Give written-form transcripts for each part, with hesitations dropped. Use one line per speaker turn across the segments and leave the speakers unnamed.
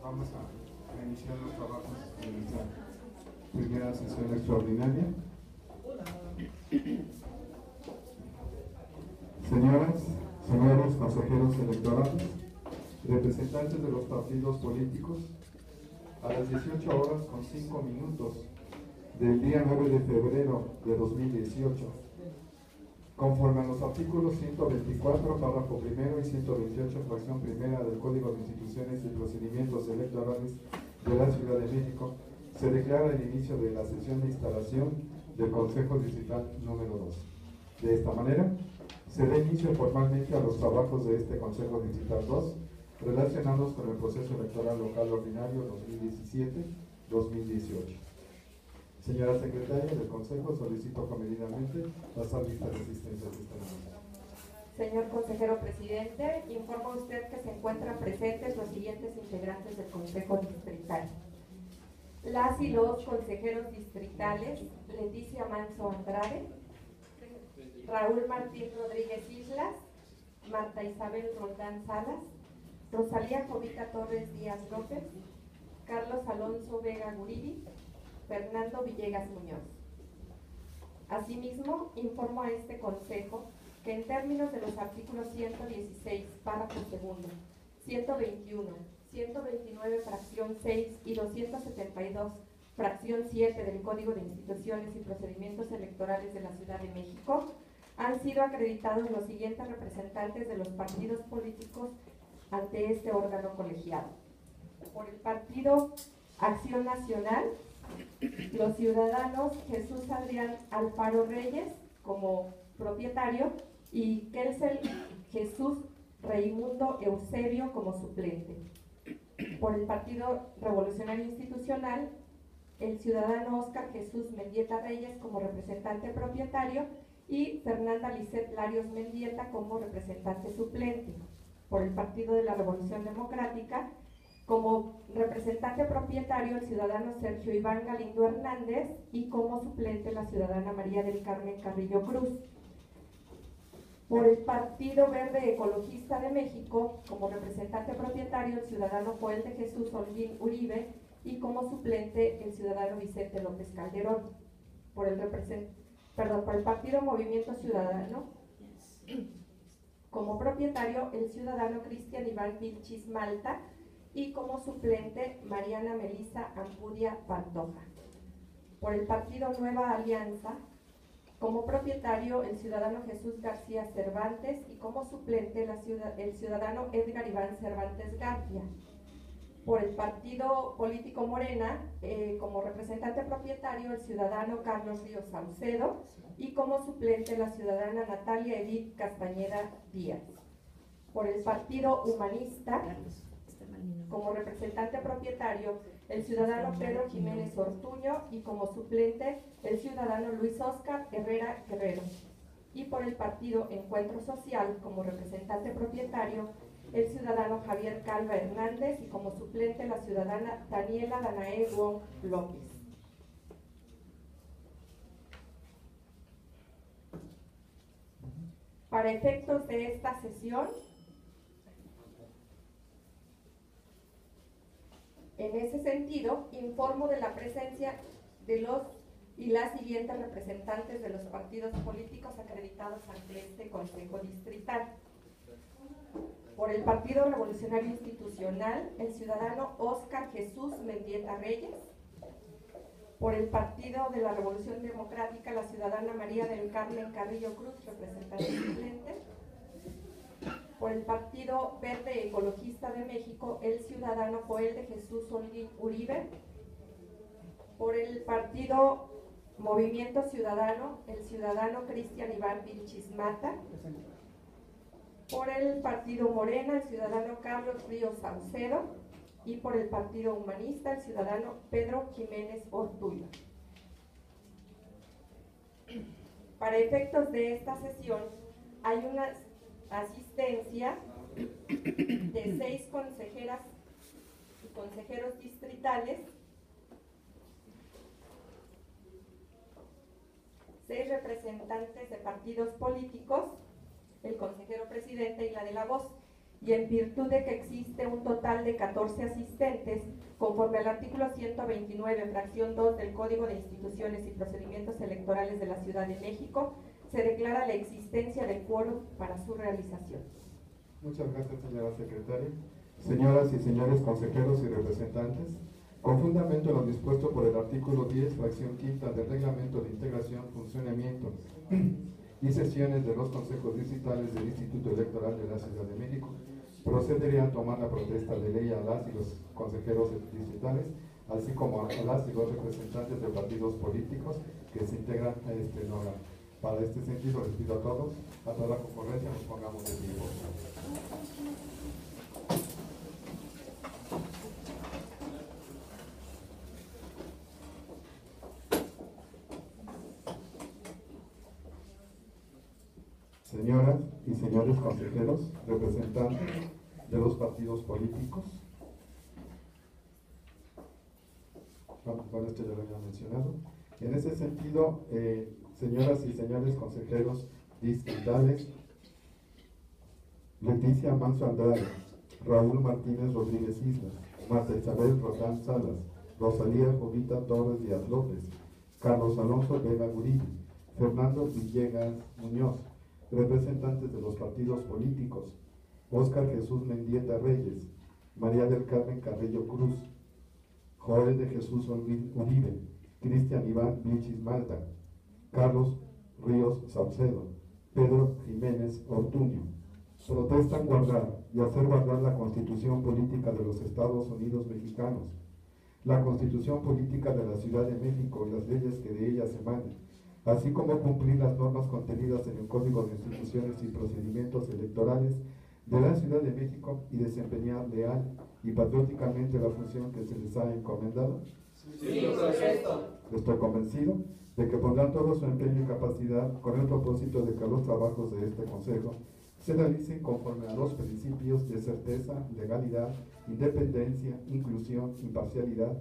Vamos a iniciar los trabajos en esta primera sesión extraordinaria. Señoras, señores consejeros electorales, representantes de los partidos políticos, a las 18 horas con 5 minutos del día 9 de febrero de 2018, conforme a los artículos 124, párrafo primero y 128, fracción primera del Código de Instituciones y Procedimientos Electorales de la Ciudad de México, se declara el inicio de la sesión de instalación del Consejo Distrital número 2. De esta manera, se da inicio formalmente a los trabajos de este Consejo Distrital 2, relacionados con el proceso electoral local ordinario 2017-2018. Señora Secretaria del Consejo, solicito comedidamente pasar lista de asistencia de esta reunión.
Señor Consejero Presidente, informa usted que se encuentran presentes los siguientes integrantes del Consejo Distrital. Las y los consejeros distritales: Leticia Manso Andrade, Raúl Martín Rodríguez Islas, Marta Isabel Roldán Salas, Rosalía Jovita Torres Díaz López, Carlos Alonso Vega Guridi, Fernando Villegas Muñoz. Asimismo, informo a este Consejo que en términos de los artículos 116, párrafo segundo, 121, 129, fracción 6 y 272, fracción 7 del Código de Instituciones y Procedimientos Electorales de la Ciudad de México, han sido acreditados los siguientes representantes de los partidos políticos ante este órgano colegiado. Por el Partido Acción Nacional, los ciudadanos Jesús Adrián Alfaro Reyes como propietario y Kelsel Jesús Raimundo Eusebio como suplente. Por el Partido Revolucionario Institucional, el ciudadano Óscar Jesús Mendieta Reyes como representante propietario y Fernanda Lisset Larios Mendieta como representante suplente. Por el Partido de la Revolución Democrática, como representante propietario el ciudadano Sergio Iván Galindo Hernández y como suplente la ciudadana María del Carmen Carrillo Cruz. Por el Partido Verde Ecologista de México, como representante propietario el ciudadano Joel de Jesús Holguín Uribe y como suplente el ciudadano Vicente López Calderón. Por el Partido Movimiento Ciudadano, como propietario el ciudadano Cristian Iván Vilchis Malta y como suplente Mariana Melisa Ampudia Pantoja. Por el Partido Nueva Alianza, como propietario el ciudadano Jesús García Cervantes y como suplente el ciudadano Edgar Iván Cervantes García. Por el Partido Político Morena, como representante propietario el ciudadano Carlos Ríos Saucedo y como suplente la ciudadana Natalia Edith Castañeda Díaz. Por el Partido Humanista, como representante propietario el ciudadano Pedro Jiménez Ortuño y como suplente el ciudadano Luis Óscar Herrera Guerrero. Y por el Partido Encuentro Social, como representante propietario el ciudadano Javier Calva Hernández y como suplente la ciudadana Daniela Danae Wong López. Para efectos de esta sesión, en ese sentido, informo de la presencia de los y las siguientes representantes de los partidos políticos acreditados ante este Consejo Distrital. Por el Partido Revolucionario Institucional, el ciudadano Óscar Jesús Mendieta Reyes. Por el Partido de la Revolución Democrática, la ciudadana María del Carmen Carrillo Cruz, representante suplente. Por el Partido Verde Ecologista de México, el ciudadano Joel de Jesús Holguín Uribe. Por el Partido Movimiento Ciudadano, el ciudadano Cristian Iván Vilchis Mata. Por el Partido Morena, el ciudadano Carlos Ríos Saucedo. Y por el Partido Humanista, el ciudadano Pedro Jiménez Ortuño. Para efectos de esta sesión, hay una asistencia de 6 consejeras y consejeros distritales, 6 representantes de partidos políticos, el consejero presidente y la de la voz. y en virtud de que existe un total de 14 asistentes, conforme al artículo 129, fracción 2 del Código de Instituciones y Procedimientos Electorales de la Ciudad de México, se declara la existencia de quórum para su realización.
Muchas gracias, señora secretaria. Señoras y señores consejeros y representantes, con fundamento en lo dispuesto por el artículo 10, fracción quinta del Reglamento de Integración, Funcionamiento y Sesiones de los Consejos Distritales del Instituto Electoral de la Ciudad de México, procedería a tomar la protesta de ley a las y los consejeros distritales, así como a las y los representantes de partidos políticos que se integran a este órgano. Para este sentido, les pido a todos, a toda la concurrencia, nos pongamos de pie. Señoras y señores consejeros, representantes de los partidos políticos, bueno, esto ya lo había mencionado. En ese sentido, señoras y señores consejeros distritales, Leticia Manso Andrade, Raúl Martínez Rodríguez Islas, Marta Isabel Rotán Salas, Rosalía Jovita Torres Díaz López, Carlos Alonso Vega Guridi, Fernando Villegas Muñoz, representantes de los partidos políticos, Óscar Jesús Mendieta Reyes, María del Carmen Carrillo Cruz, Joel de Jesús Uribe, Cristian Iván Vilchis Malta, Carlos Ríos Saucedo, Pedro Jiménez Ortuño. Protestan guardar y hacer guardar la Constitución Política de los Estados Unidos Mexicanos, la Constitución Política de la Ciudad de México y las leyes que de ella se emanen, así como cumplir las normas contenidas en el Código de Instituciones y Procedimientos Electorales de la Ciudad de México y desempeñar leal y patrióticamente la función que se les ha encomendado.
Sí, perfecto.
Estoy convencido de que pondrán todo su empeño y capacidad con el propósito de que los trabajos de este Consejo se realicen conforme a los principios de certeza, legalidad, independencia, inclusión, imparcialidad,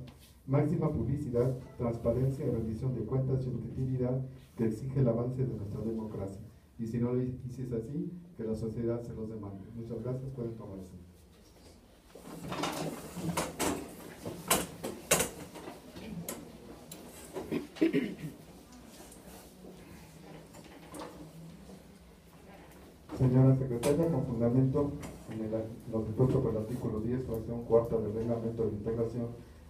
máxima publicidad, transparencia, rendición de cuentas y objetividad que exige el avance de nuestra democracia. Y si no es así, que la sociedad se los demande. Muchas gracias, pueden tomarse. Señora secretaria, con fundamento en lo dispuesto por el artículo 10, fracción cuarta del Reglamento de Integración,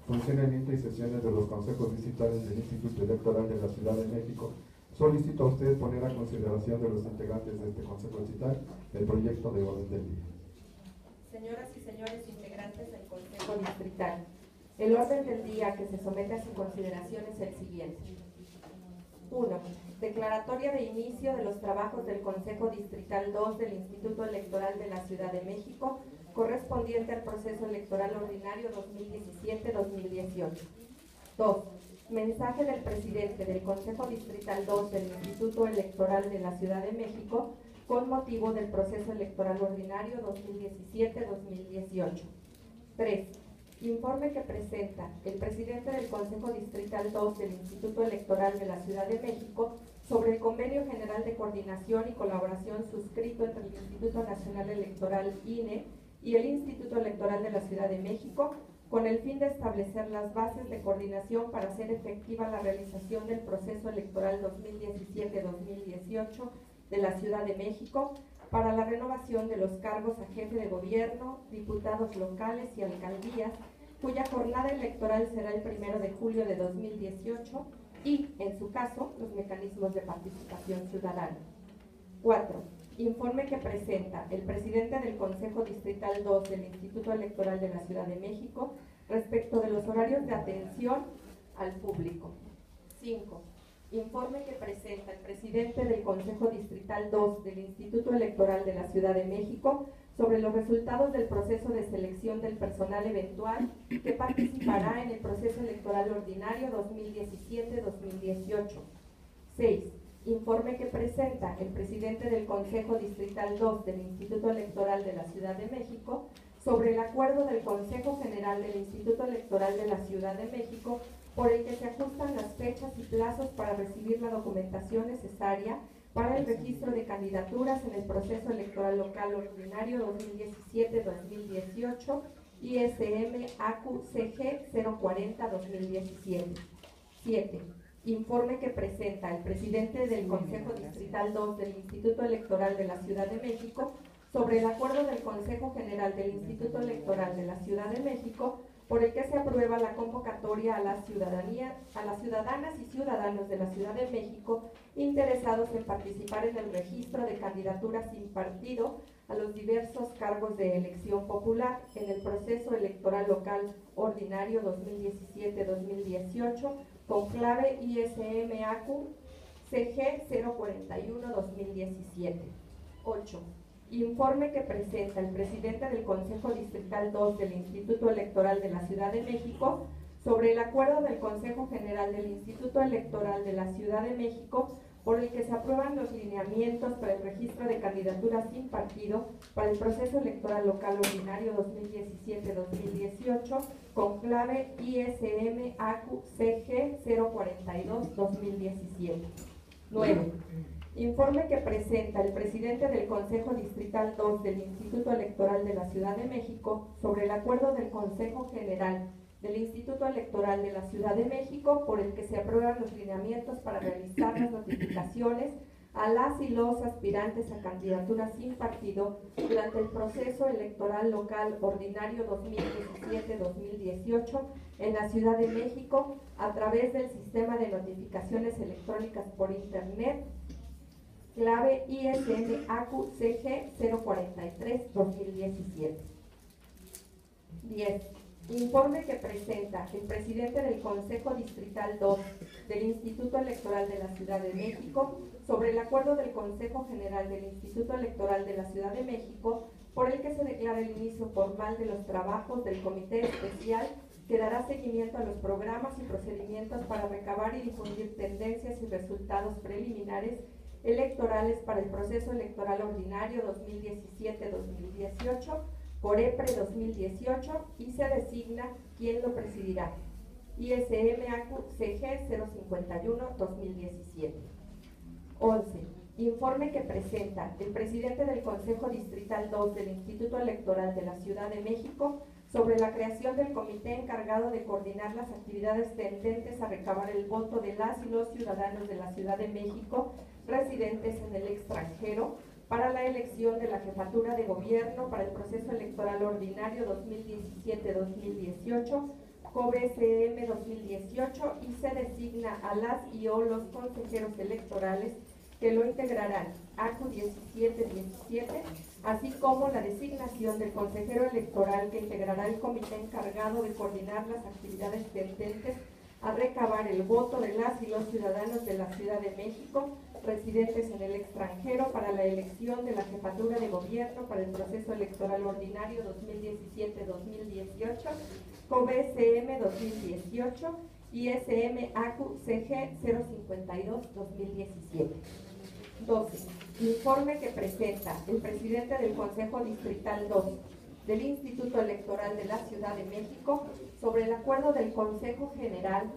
Funcionamiento y Sesiones de los Consejos Distritales del Instituto Electoral de la Ciudad de México, solicito a usted poner a consideración de los integrantes de este Consejo Distrital el proyecto de orden del día.
Señoras y señores integrantes del Consejo Distrital, el orden del día que se somete a su consideración es el siguiente. 1. Declaratoria de inicio de los trabajos del Consejo Distrital 2 del Instituto Electoral de la Ciudad de México, correspondiente al proceso electoral ordinario 2017-2018. 2. Mensaje del presidente del Consejo Distrital 2 del Instituto Electoral de la Ciudad de México con motivo del proceso electoral ordinario 2017-2018. 3. Informe que presenta el presidente del Consejo Distrital 2 del Instituto Electoral de la Ciudad de México sobre el Convenio General de Coordinación y Colaboración suscrito entre el Instituto Nacional Electoral INE y el Instituto Electoral de la Ciudad de México con el fin de establecer las bases de coordinación para hacer efectiva la realización del proceso electoral 2017-2018 de la Ciudad de México para la renovación de los cargos a jefe de gobierno, diputados locales y alcaldías, cuya jornada electoral será el 1 de julio de 2018 y, en su caso, los mecanismos de participación ciudadana. 4. Informe que presenta el presidente del Consejo Distrital 2 del Instituto Electoral de la Ciudad de México respecto de los horarios de atención al público. 5. Informe que presenta el presidente del Consejo Distrital 2 del Instituto Electoral de la Ciudad de México sobre los resultados del proceso de selección del personal eventual que participará en el proceso electoral ordinario 2017-2018. 6. Informe que presenta el presidente del Consejo Distrital 2 del Instituto Electoral de la Ciudad de México sobre el acuerdo del Consejo General del Instituto Electoral de la Ciudad de México por el que se ajustan las fechas y plazos para recibir la documentación necesaria para el registro de candidaturas en el proceso electoral local ordinario 2017-2018 ISM AQCG 040-2017. 7. Informe que presenta el presidente del Consejo Distrital 2 del Instituto Electoral de la Ciudad de México sobre el acuerdo del Consejo General del Instituto Electoral de la Ciudad de México por el que se aprueba la convocatoria a las ciudadanas y ciudadanos de la Ciudad de México interesados en participar en el registro de candidaturas sin partido a los diversos cargos de elección popular en el proceso electoral local ordinario 2017-2018 con clave ISM AQ CG 041-2017. 8. Informe que presenta el presidente del Consejo Distrital 2 del Instituto Electoral de la Ciudad de México sobre el acuerdo del Consejo General del Instituto Electoral de la Ciudad de México por el que se aprueban los lineamientos para el registro de candidaturas sin partido para el proceso electoral local ordinario 2017-2018 con clave ISM AQCG 042-2017. 9. Informe que presenta el presidente del Consejo Distrital 2 del Instituto Electoral de la Ciudad de México sobre el acuerdo del Consejo General del Instituto Electoral de la Ciudad de México por el que se aprueban los lineamientos para realizar las notificaciones a las y los aspirantes a candidaturas sin partido durante el proceso electoral local ordinario 2017-2018 en la Ciudad de México a través del sistema de notificaciones electrónicas por Internet clave ISM AQCG 043-2017. 10. Informe que presenta el presidente del Consejo Distrital 2 del Instituto Electoral de la Ciudad de México sobre el acuerdo del Consejo General del Instituto Electoral de la Ciudad de México por el que se declara el inicio formal de los trabajos del Comité Especial que dará seguimiento a los programas y procedimientos para recabar y difundir tendencias y resultados preliminares electorales para el proceso electoral ordinario 2017-2018 por EPRE 2018 y se designa quién lo presidirá. ISM AQCG 051-2017. 11. Informe que presenta el presidente del Consejo Distrital 2 del Instituto Electoral de la Ciudad de México sobre la creación del comité encargado de coordinar las actividades tendentes a recabar el voto de las y los ciudadanos de la Ciudad de México residentes en el extranjero para la elección de la jefatura de gobierno para el proceso electoral ordinario 2017-2018, COBSM 2018 y se designa a las y o los consejeros electorales que lo integrarán ACU 1717, así como la designación del consejero electoral que integrará el comité encargado de coordinar las actividades tendentes a recabar el voto de las y los ciudadanos de la Ciudad de México residentes en el extranjero para la elección de la jefatura de gobierno para el proceso electoral ordinario 2017-2018, COBSM 2018 y ISM AQCG 052-2017. 12. Informe que presenta el presidente del Consejo Distrital 2 del Instituto Electoral de la Ciudad de México sobre el acuerdo del Consejo General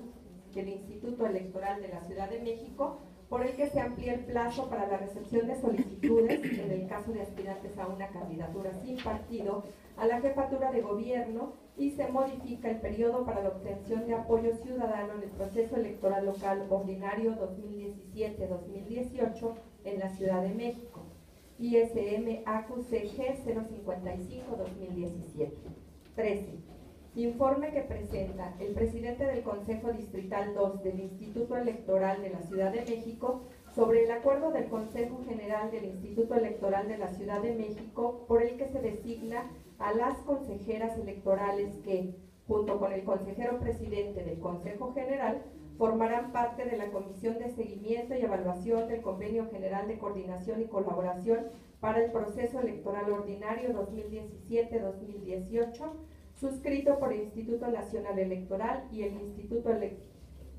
del Instituto Electoral de la Ciudad de México por el que se amplía el plazo para la recepción de solicitudes en el caso de aspirantes a una candidatura sin partido a la jefatura de gobierno y se modifica el periodo para la obtención de apoyo ciudadano en el proceso electoral local ordinario 2017-2018 en la Ciudad de México. ISM AQCG 055-2017. 13. Informe que presenta el presidente del Consejo Distrital 2 del Instituto Electoral de la Ciudad de México sobre el acuerdo del Consejo General del Instituto Electoral de la Ciudad de México por el que se designa a las consejeras electorales que, junto con el consejero presidente del Consejo General, formarán parte de la Comisión de Seguimiento y Evaluación del Convenio General de Coordinación y Colaboración para el Proceso Electoral Ordinario 2017-2018, suscrito por el Instituto Nacional Electoral y el Instituto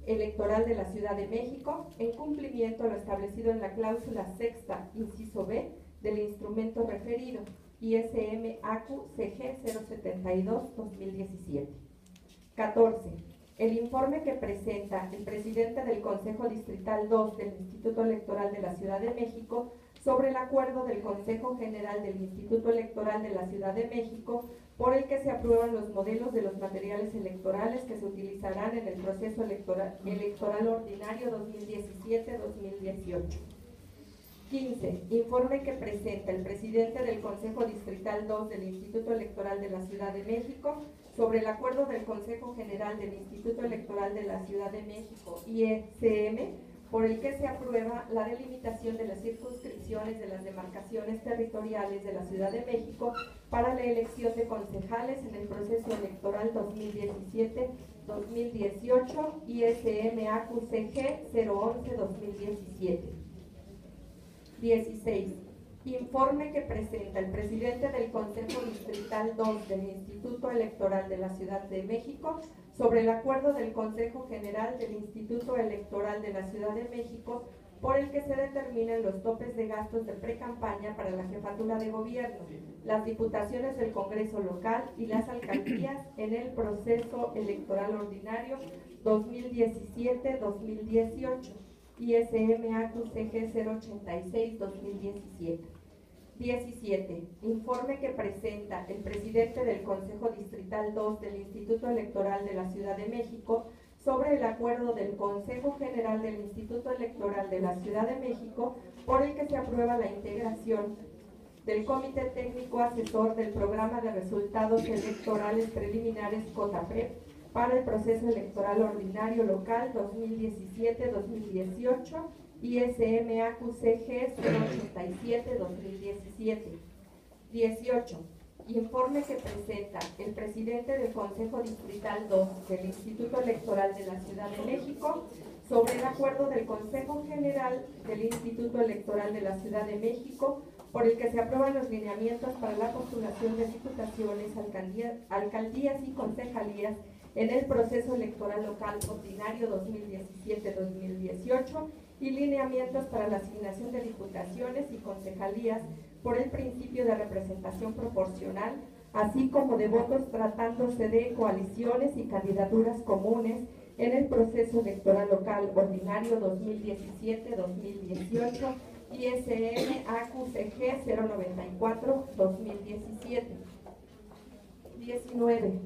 Electoral de la Ciudad de México, en cumplimiento a lo establecido en la cláusula sexta, inciso B, del instrumento referido, ISM AQCG 072-2017. 14. El informe que presenta el presidente del Consejo Distrital 2 del Instituto Electoral de la Ciudad de México sobre el acuerdo del Consejo General del Instituto Electoral de la Ciudad de México por el que se aprueban los modelos de los materiales electorales que se utilizarán en el proceso electoral ordinario 2017-2018. 15. Informe que presenta el presidente del Consejo Distrital 2 del Instituto Electoral de la Ciudad de México sobre el acuerdo del Consejo General del Instituto Electoral de la Ciudad de México, IECM, por el que se aprueba la delimitación de las circunscripciones de las demarcaciones territoriales de la Ciudad de México para la elección de concejales en el proceso electoral 2017-2018, ISM AQCG 011-2017. 16. Informe que presenta el presidente del Consejo Distrital 2 del Instituto Electoral de la Ciudad de México sobre el acuerdo del Consejo General del Instituto Electoral de la Ciudad de México por el que se determinan los topes de gastos de precampaña para la jefatura de gobierno, las diputaciones del Congreso local y las alcaldías en el proceso electoral ordinario 2017-2018. ISM AQCG 086-2017. 17. Informe que presenta el presidente del Consejo Distrital 2 del Instituto Electoral de la Ciudad de México sobre el acuerdo del Consejo General del Instituto Electoral de la Ciudad de México por el que se aprueba la integración del Comité Técnico Asesor del Programa de Resultados Electorales Preliminares COTAPREP para el proceso electoral ordinario local 2017-2018, ISM AQCG 087-2017. 18. Informe que presenta el presidente del Consejo Distrital 2 del Instituto Electoral de la Ciudad de México sobre el acuerdo del Consejo General del Instituto Electoral de la Ciudad de México por el que se aprueban los lineamientos para la postulación de diputaciones, alcaldías y concejalías en el proceso electoral local ordinario 2017-2018 y lineamientos para la asignación de diputaciones y concejalías por el principio de representación proporcional, así como de votos tratándose de coaliciones y candidaturas comunes en el proceso electoral local ordinario 2017-2018, ISM AQCG 094-2017. 19.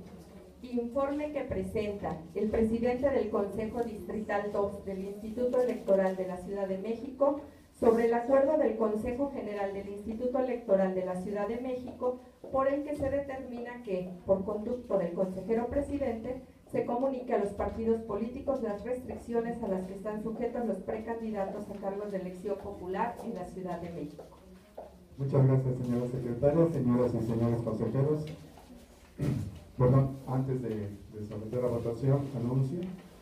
Informe que presenta el presidente del Consejo Distrital 2 del Instituto Electoral de la Ciudad de México sobre el acuerdo del Consejo General del Instituto Electoral de la Ciudad de México por el que se determina que, por conducto del consejero presidente, se comunique a los partidos políticos las restricciones a las que están sujetos los precandidatos a cargos de elección popular en la Ciudad de México.
Muchas gracias, señora secretaria, señoras y señores consejeros. Perdón, antes de someter a votación, anuncio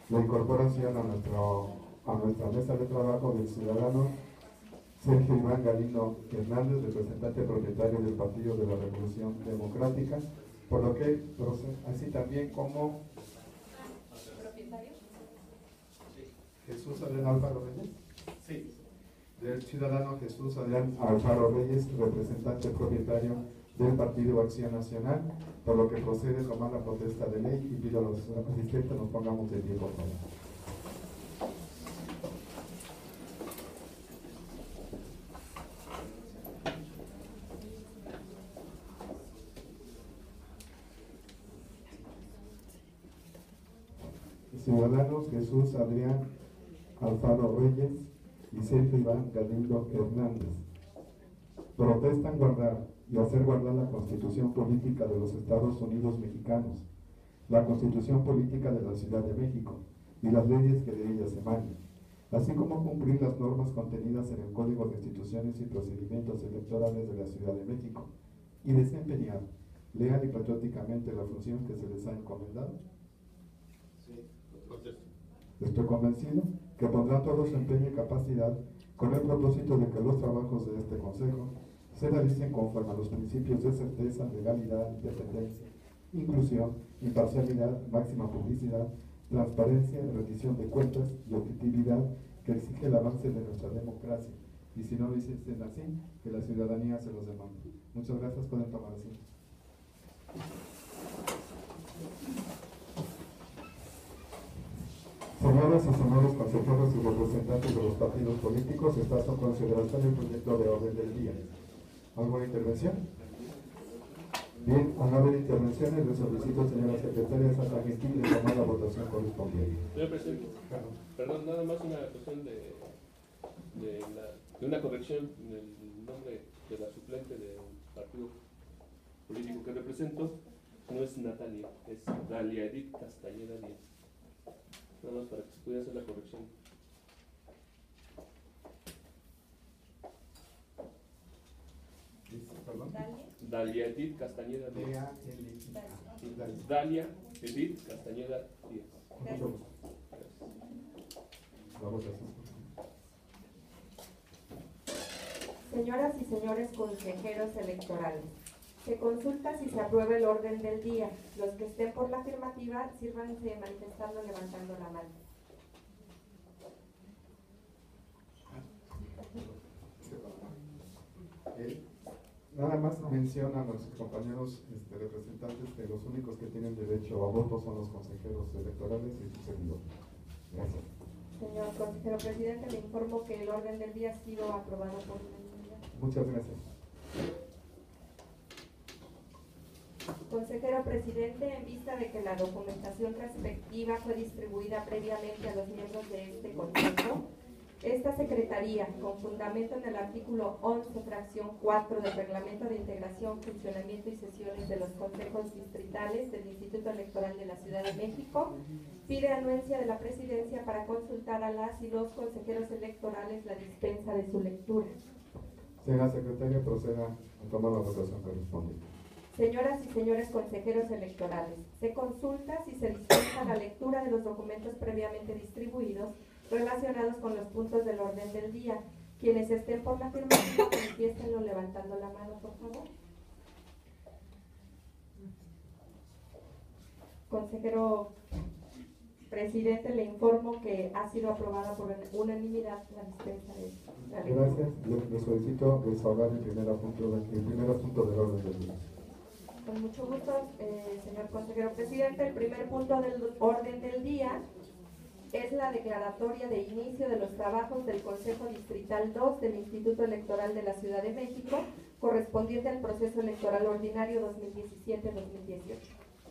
la incorporación a nuestra mesa de trabajo del ciudadano Sergio Iván Galindo Hernández, representante propietario del Partido de la Revolución Democrática, por lo que así también como Jesús Adrián Alfaro Reyes. Sí. Del ciudadano Jesús Adrián Alfaro Reyes, representante propietario del Partido Acción Nacional, por lo que procede tomar la protesta de ley y pido a los asistentes nos pongamos de pie, por favor. Ciudadanos Jesús Adrián Alfaro Reyes y Sergio Iván Galindo Hernández protestan guardar y hacer guardar la Constitución Política de los Estados Unidos Mexicanos, la Constitución Política de la Ciudad de México y las leyes que de ellas emanen, así como cumplir las normas contenidas en el Código de Instituciones y Procedimientos Electorales de la Ciudad de México y desempeñar leal y patrióticamente la función que se les ha encomendado. Estoy convencido que pondrán todo su empeño y capacidad con el propósito de que los trabajos de este Consejo se realicen conforme a los principios de certeza, legalidad, independencia, inclusión, imparcialidad, máxima publicidad, transparencia, rendición de cuentas y objetividad que exige el avance de nuestra democracia. Y si no lo dicen así, que la ciudadanía se los demande. Muchas gracias, pueden tomar asiento. Señoras y señores consejeros y representantes de los partidos políticos, está a su consideración el proyecto de orden del día. ¿Alguna intervención? Bien, al no haber intervenciones, le solicito, señora secretaria de Santa Gentil, de tomar la votación correspondiente.
Señor presidente, perdón, nada más una cuestión de una corrección en el nombre de la suplente del partido político que represento. No es Natalia, es Dalia Edith Castañeda Díaz. Nada más para que se pueda hacer la corrección.
¿Perdón?
Dalia Edith Castañeda Díaz. Dalia Edith Castañeda Díaz.
Mucho gusto. La votación.
Señoras y señores consejeros electorales, se consulta si se aprueba el orden del día. Los que estén por la afirmativa, sírvanse manifestando levantando la mano.
Nada más menciona a nuestros compañeros representantes que los únicos que tienen derecho a voto son los consejeros electorales y su servidor. Gracias.
Señor consejero presidente, le informo que el orden del día ha sido aprobado por unanimidad.
Muchas gracias.
Consejero presidente, en vista de que la documentación respectiva fue distribuida previamente a los miembros de este consejo, esta secretaría, con fundamento en el artículo 11, fracción 4 del Reglamento de Integración, Funcionamiento y Sesiones de los Consejos Distritales del Instituto Electoral de la Ciudad de México, pide anuencia de la presidencia para consultar a las y los consejeros electorales la dispensa de su lectura.
Señora secretaria, proceda a tomar la votación correspondiente.
Señoras y señores consejeros electorales, se consulta si se dispensa la lectura de los documentos previamente distribuidos relacionados con los puntos del orden del día. Quienes estén por la afirmativa, manifiéstenlo levantando la mano, por favor. Consejero presidente, le informo que ha sido aprobada por unanimidad la dispensa de la lectura.
Gracias. Le solicito desahogar el primer punto del orden del día.
Con mucho gusto, señor consejero presidente. El primer punto del orden del día es la declaratoria de inicio de los trabajos del Consejo Distrital 2 del Instituto Electoral de la Ciudad de México, correspondiente al proceso electoral ordinario 2017-2018.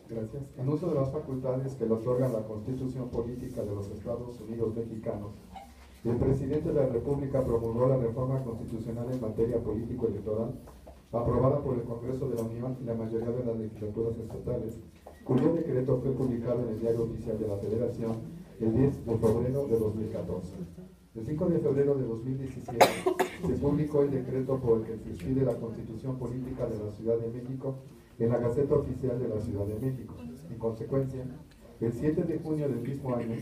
Gracias. En uso de las facultades que le otorga la Constitución Política de los Estados Unidos Mexicanos, el presidente de la República promulgó la reforma constitucional en materia político-electoral, aprobada por el Congreso de la Unión y la mayoría de las legislaturas estatales, cuyo decreto fue publicado en el Diario Oficial de la Federación el 10 de febrero de 2014. El 5 de febrero de 2017 se publicó el decreto por el que se expide la Constitución Política de la Ciudad de México en la Gaceta Oficial de la Ciudad de México. En consecuencia, el 7 de junio del mismo año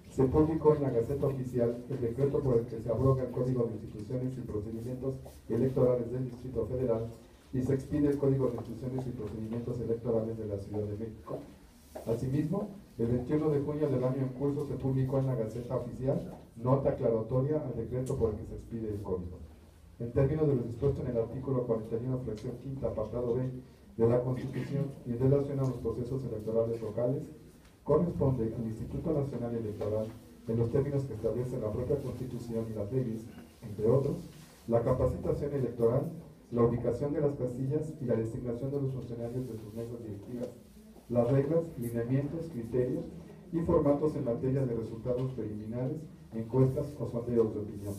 se publicó en la Gaceta Oficial el decreto por el que se abroga el Código de Instituciones y Procedimientos Electorales del Distrito Federal y se expide el Código de Instituciones y Procedimientos Electorales de la Ciudad de México. Asimismo, el 21 de junio del año en curso se publicó en la Gaceta Oficial nota aclaratoria al decreto por el que se expide el Código. En términos de lo dispuesto en el artículo 41, fracción 5, apartado B de la Constitución y en relación a los procesos electorales locales, corresponde al Instituto Nacional Electoral, en los términos que establece la propia Constitución y las leyes, entre otros, la capacitación electoral, la ubicación de las casillas y la designación de los funcionarios de sus mesas directivas, las reglas, lineamientos, criterios y formatos en materia de resultados preliminares, encuestas o sondeos de opinión,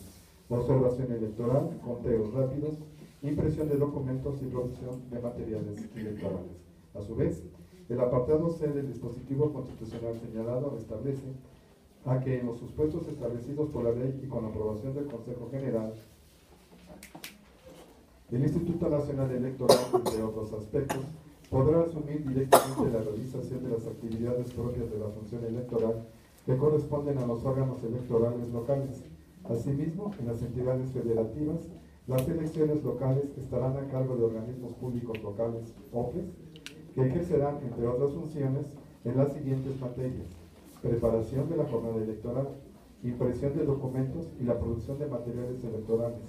observación electoral, conteos rápidos, impresión de documentos y producción de materiales electorales. A su vez, el apartado C del dispositivo constitucional señalado establece a que en los supuestos establecidos por la ley y con aprobación del Consejo General, el Instituto Nacional Electoral, entre otros aspectos, podrá asumir directamente la realización de las actividades propias de la función electoral que corresponden a los órganos electorales locales. Asimismo, en las entidades federativas, las elecciones locales estarán a cargo de organismos públicos locales, OPLES, que ejercerán, entre otras funciones, en las siguientes materias: preparación de la jornada electoral, impresión de documentos y la producción de materiales electorales,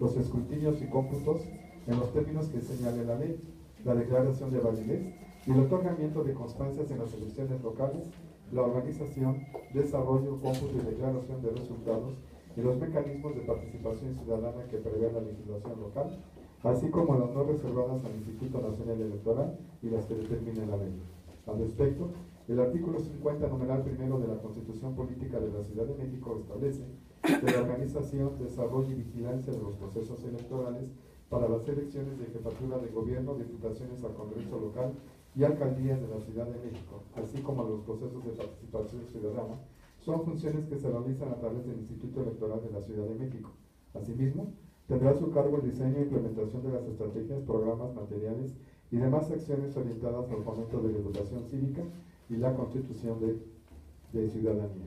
los escrutinios y cómputos en los términos que señale la ley, la declaración de validez y el otorgamiento de constancias en las elecciones locales, la organización, desarrollo, cómputo y declaración de resultados y los mecanismos de participación ciudadana que prevé la legislación local, así como las no reservadas al Instituto Nacional Electoral y las que determine la ley. Al respecto, el artículo 50, numeral primero de la Constitución Política de la Ciudad de México establece que la organización, desarrollo y vigilancia de los procesos electorales para las elecciones de jefatura de gobierno, diputaciones al Congreso local y alcaldías de la Ciudad de México, así como los procesos de participación ciudadana, son funciones que se realizan a través del Instituto Electoral de la Ciudad de México. Asimismo, tendrá a su cargo el diseño e implementación de las estrategias, programas, materiales y demás acciones orientadas al fomento de la educación cívica y la constitución de ciudadanía.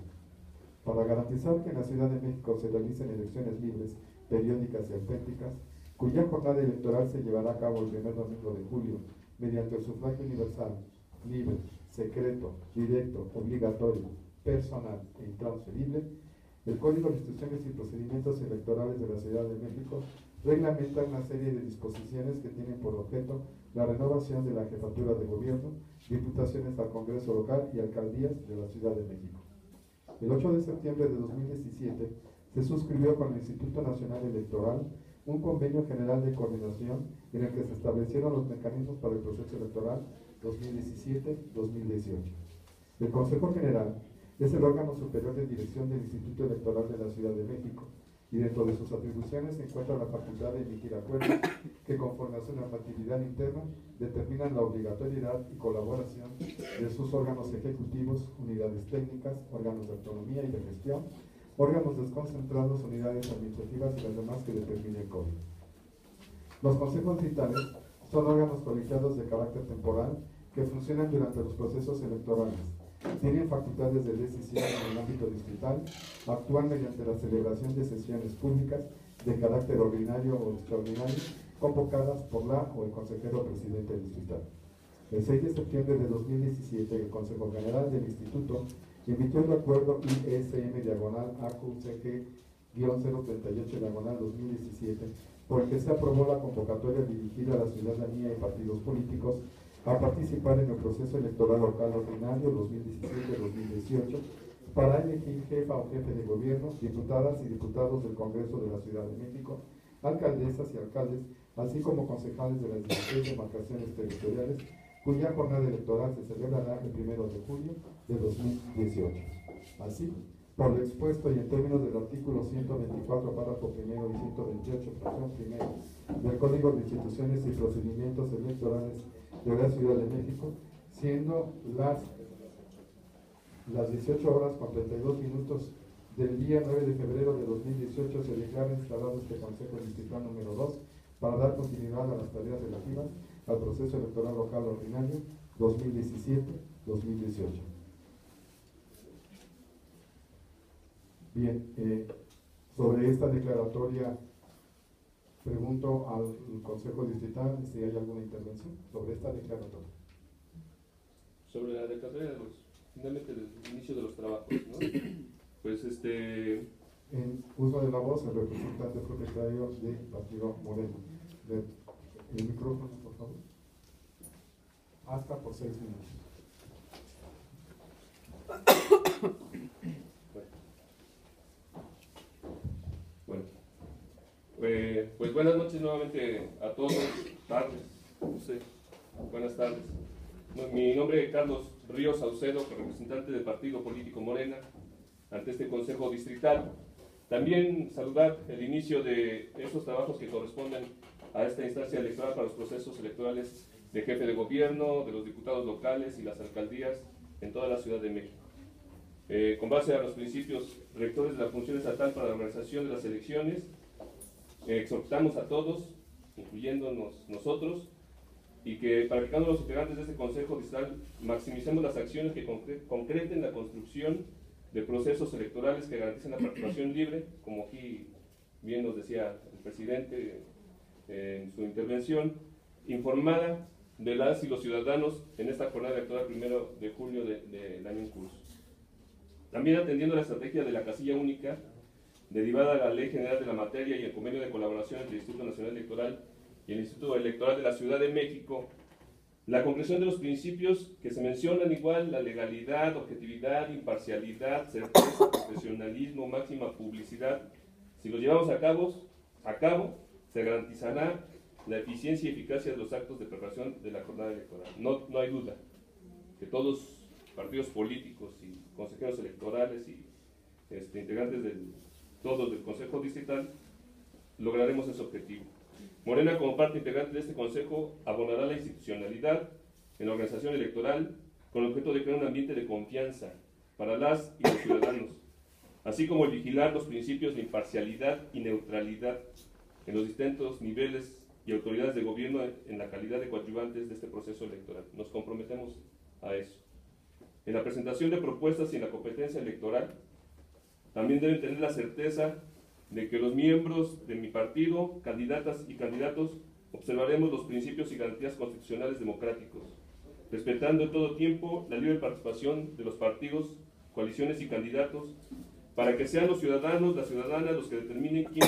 Para garantizar que en la Ciudad de México se realicen elecciones libres, periódicas y auténticas, cuya jornada electoral se llevará a cabo el primer domingo de julio, mediante el sufragio universal, libre, secreto, directo, obligatorio, personal e intransferible, el Código de Instituciones y Procedimientos Electorales de la Ciudad de México reglamenta una serie de disposiciones que tienen por objeto la renovación de la jefatura de gobierno, diputaciones al Congreso local y alcaldías de la Ciudad de México. El 8 de septiembre de 2017 se suscribió con el Instituto Nacional Electoral un convenio general de coordinación en el que se establecieron los mecanismos para el proceso electoral 2017-2018. El Consejo General es el órgano superior de dirección del Instituto Electoral de la Ciudad de México y dentro de sus atribuciones se encuentra la facultad de emitir acuerdos que conforme a su normatividad interna determinan la obligatoriedad y colaboración de sus órganos ejecutivos, unidades técnicas, órganos de autonomía y de gestión, órganos desconcentrados, unidades administrativas y las demás que determine el Código. Los consejos distritales son órganos colegiados de carácter temporal que funcionan durante los procesos electorales. Tienen facultades de decisión en el ámbito distrital, actúan mediante la celebración de sesiones públicas de carácter ordinario o extraordinario, convocadas por la o el consejero presidente distrital. El 6 de septiembre de 2017, el Consejo General del Instituto emitió el acuerdo ISM-AQCG-038-2017, por el que se aprobó la convocatoria dirigida a la ciudadanía y partidos políticos a participar en el proceso electoral local ordinario 2017-2018 para elegir jefa o jefe de gobierno, diputadas y diputados del Congreso de la Ciudad de México, alcaldesas y alcaldes, así como concejales de las 16 demarcaciones territoriales, cuya jornada electoral se celebrará el 1 de julio de 2018. Así, por lo expuesto y en términos del artículo 124, párrafo primero y 128, fracción primera, del Código de Instituciones y Procedimientos Electorales de la Ciudad de México, siendo las 18 horas con 32 minutos del día 9 de febrero de 2018, se declara instalado este Consejo Distrital número 2 para dar continuidad a las tareas relativas al proceso electoral local ordinario 2017-2018. Bien, sobre esta declaratoria pregunto al Consejo Distrital si hay alguna intervención sobre esta declaratoria.
Sobre la declaratoria de finalmente del inicio de los trabajos, ¿no? Pues
En uso de la voz, el representante propietario del Partido Moreno. El micrófono, por favor. Hasta por 6 minutos.
Bueno, pues buenas noches nuevamente a todos, tardes, no sé, buenas tardes. Mi nombre es Carlos Ríos Saucedo, representante del Partido Político Morena, ante este Consejo Distrital. También saludar el inicio de esos trabajos que corresponden a esta instancia electoral para los procesos electorales de jefe de gobierno, de los diputados locales y las alcaldías en toda la Ciudad de México. Con base a los principios rectores de la función estatal para la organización de las elecciones, exhortamos a todos, incluyéndonos nosotros, y que para que cada uno de los integrantes de este Consejo Distrital maximicemos las acciones que concreten la construcción de procesos electorales que garanticen la participación libre, como aquí bien nos decía el presidente en su intervención, informada de las y los ciudadanos en esta jornada electoral 1 de julio del año en curso. También atendiendo la estrategia de la casilla única, derivada de la Ley General de la Materia y el convenio de colaboración entre el Instituto Nacional Electoral y el Instituto Electoral de la Ciudad de México, La concreción de los principios que se mencionan igual, la legalidad, objetividad, imparcialidad, certeza, profesionalismo, máxima publicidad, si los llevamos a cabo, se garantizará la eficiencia y eficacia de los actos de preparación de la jornada electoral. No hay duda que todos los partidos políticos y consejeros electorales y integrantes del Consejo Distrital lograremos ese objetivo. Morena, como parte integrante de este Consejo, abonará la institucionalidad en la organización electoral con el objeto de crear un ambiente de confianza para las y los ciudadanos, así como el vigilar los principios de imparcialidad y neutralidad en los distintos niveles y autoridades de gobierno en la calidad de coadyuvantes de este proceso electoral. Nos comprometemos a eso. En la presentación de propuestas y en la competencia electoral, también deben tener la certeza de que los miembros de mi partido, candidatas y candidatos, observaremos los principios y garantías constitucionales democráticos, respetando en todo tiempo la libre participación de los partidos, coaliciones y candidatos, para que sean los ciudadanos, las ciudadanas, los que determinen quién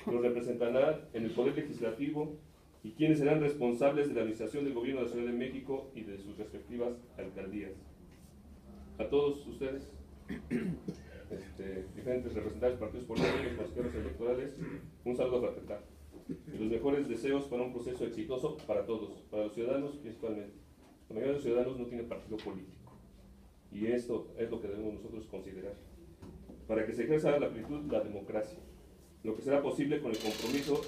los representará en el Poder Legislativo y quiénes serán responsables de la administración del Gobierno de la Ciudad de México y de sus respectivas alcaldías. A todos ustedes, diferentes representantes de partidos políticos, consejeros electorales, un saludo fraternal y los mejores deseos para un proceso exitoso para todos, para los ciudadanos principalmente. La mayoría de los ciudadanos no tiene partido político y esto es lo que debemos nosotros considerar para que se ejerza a la plenitud la democracia, lo que será posible con el compromiso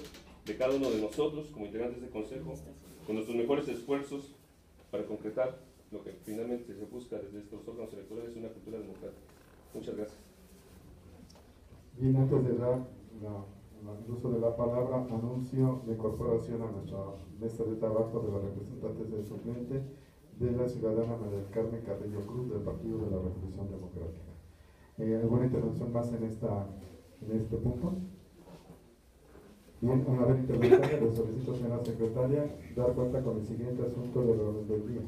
de cada uno de nosotros como integrantes del Consejo, con nuestros mejores esfuerzos para concretar lo que finalmente se busca desde estos órganos electorales, una cultura democrática. Muchas gracias.
Bien, antes de dar el uso de la palabra, anuncio de incorporación a nuestra mesa de trabajo de los representantes del suplente de la ciudadana María del Carmen Carrillo Cruz del Partido de la Revolución Democrática. ¿Alguna intervención más en este punto? Bien, una vez intervenida, le solicito, señora secretaria, dar cuenta con el siguiente asunto del orden del día.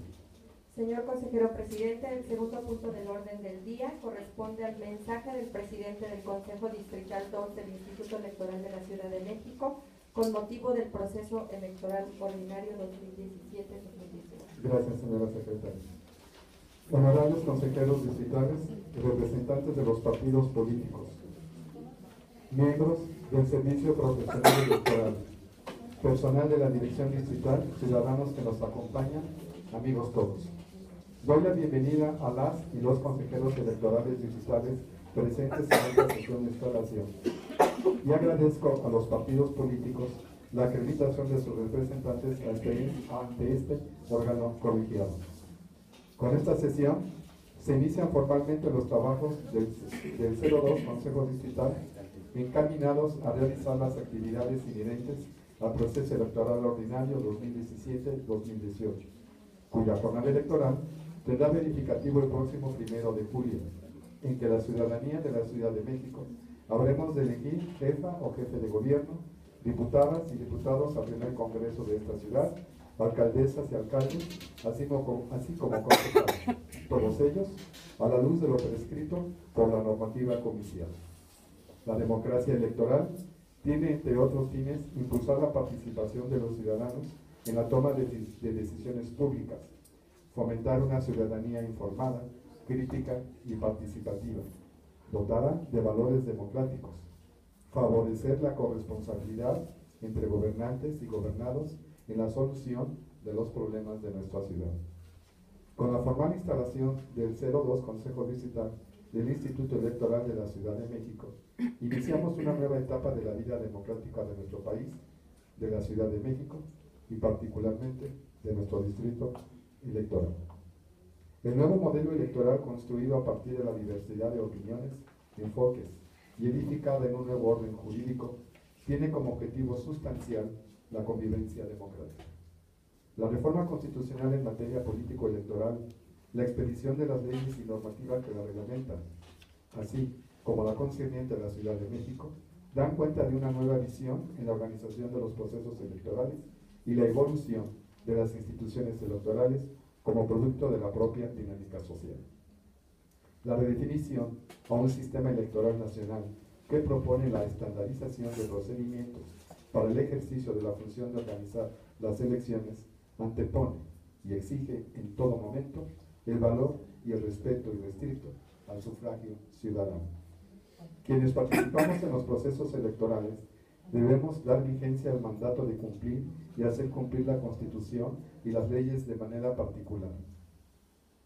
Señor consejero presidente, el segundo punto del orden del día corresponde al mensaje del presidente del Consejo Distrital 2 del Instituto Electoral de la Ciudad de México con motivo del proceso electoral ordinario 2017-2018.
Gracias, señora secretaria. Honorables consejeros distritales y representantes de los partidos políticos, miembros del Servicio Profesional Electoral, personal de la Dirección Distrital, ciudadanos que nos acompañan, amigos todos. Doy la bienvenida a las y los consejeros electorales distritales presentes en esta sesión de instalación y agradezco a los partidos políticos la acreditación de sus representantes ante este órgano colegiado. Con esta sesión se inician formalmente los trabajos del 02 Consejo Distrital encaminados a realizar las actividades inherentes al proceso electoral ordinario 2017-2018, cuya jornada electoral tendrá verificativo el próximo 1 de julio, en que la ciudadanía de la Ciudad de México habremos de elegir jefa o jefe de gobierno, diputadas y diputados al primer congreso de esta ciudad, alcaldesas y alcaldes, así como concejales, todos ellos a la luz de lo prescrito por la normativa comicial. La democracia electoral tiene, entre otros fines, impulsar la participación de los ciudadanos en la toma de decisiones públicas, fomentar una ciudadanía informada, crítica y participativa, dotada de valores democráticos, favorecer la corresponsabilidad entre gobernantes y gobernados en la solución de los problemas de nuestra ciudad. Con la formal instalación del 02 Consejo Distrital del Instituto Electoral de la Ciudad de México, iniciamos una nueva etapa de la vida democrática de nuestro país, de la Ciudad de México y particularmente de nuestro distrito electoral. El nuevo modelo electoral, construido a partir de la diversidad de opiniones, enfoques y edificado en un nuevo orden jurídico, tiene como objetivo sustancial la convivencia democrática. La reforma constitucional en materia político-electoral, la expedición de las leyes y normativas que la reglamentan, así como la concerniente a la Ciudad de México, dan cuenta de una nueva visión en la organización de los procesos electorales y la evolución de las instituciones electorales como producto de la propia dinámica social. La redefinición a un sistema electoral nacional que propone la estandarización de procedimientos para el ejercicio de la función de organizar las elecciones antepone y exige en todo momento el valor y el respeto irrestricto al sufragio ciudadano. Quienes participamos en los procesos electorales debemos dar vigencia al mandato de cumplir y hacer cumplir la Constitución y las leyes de manera particular.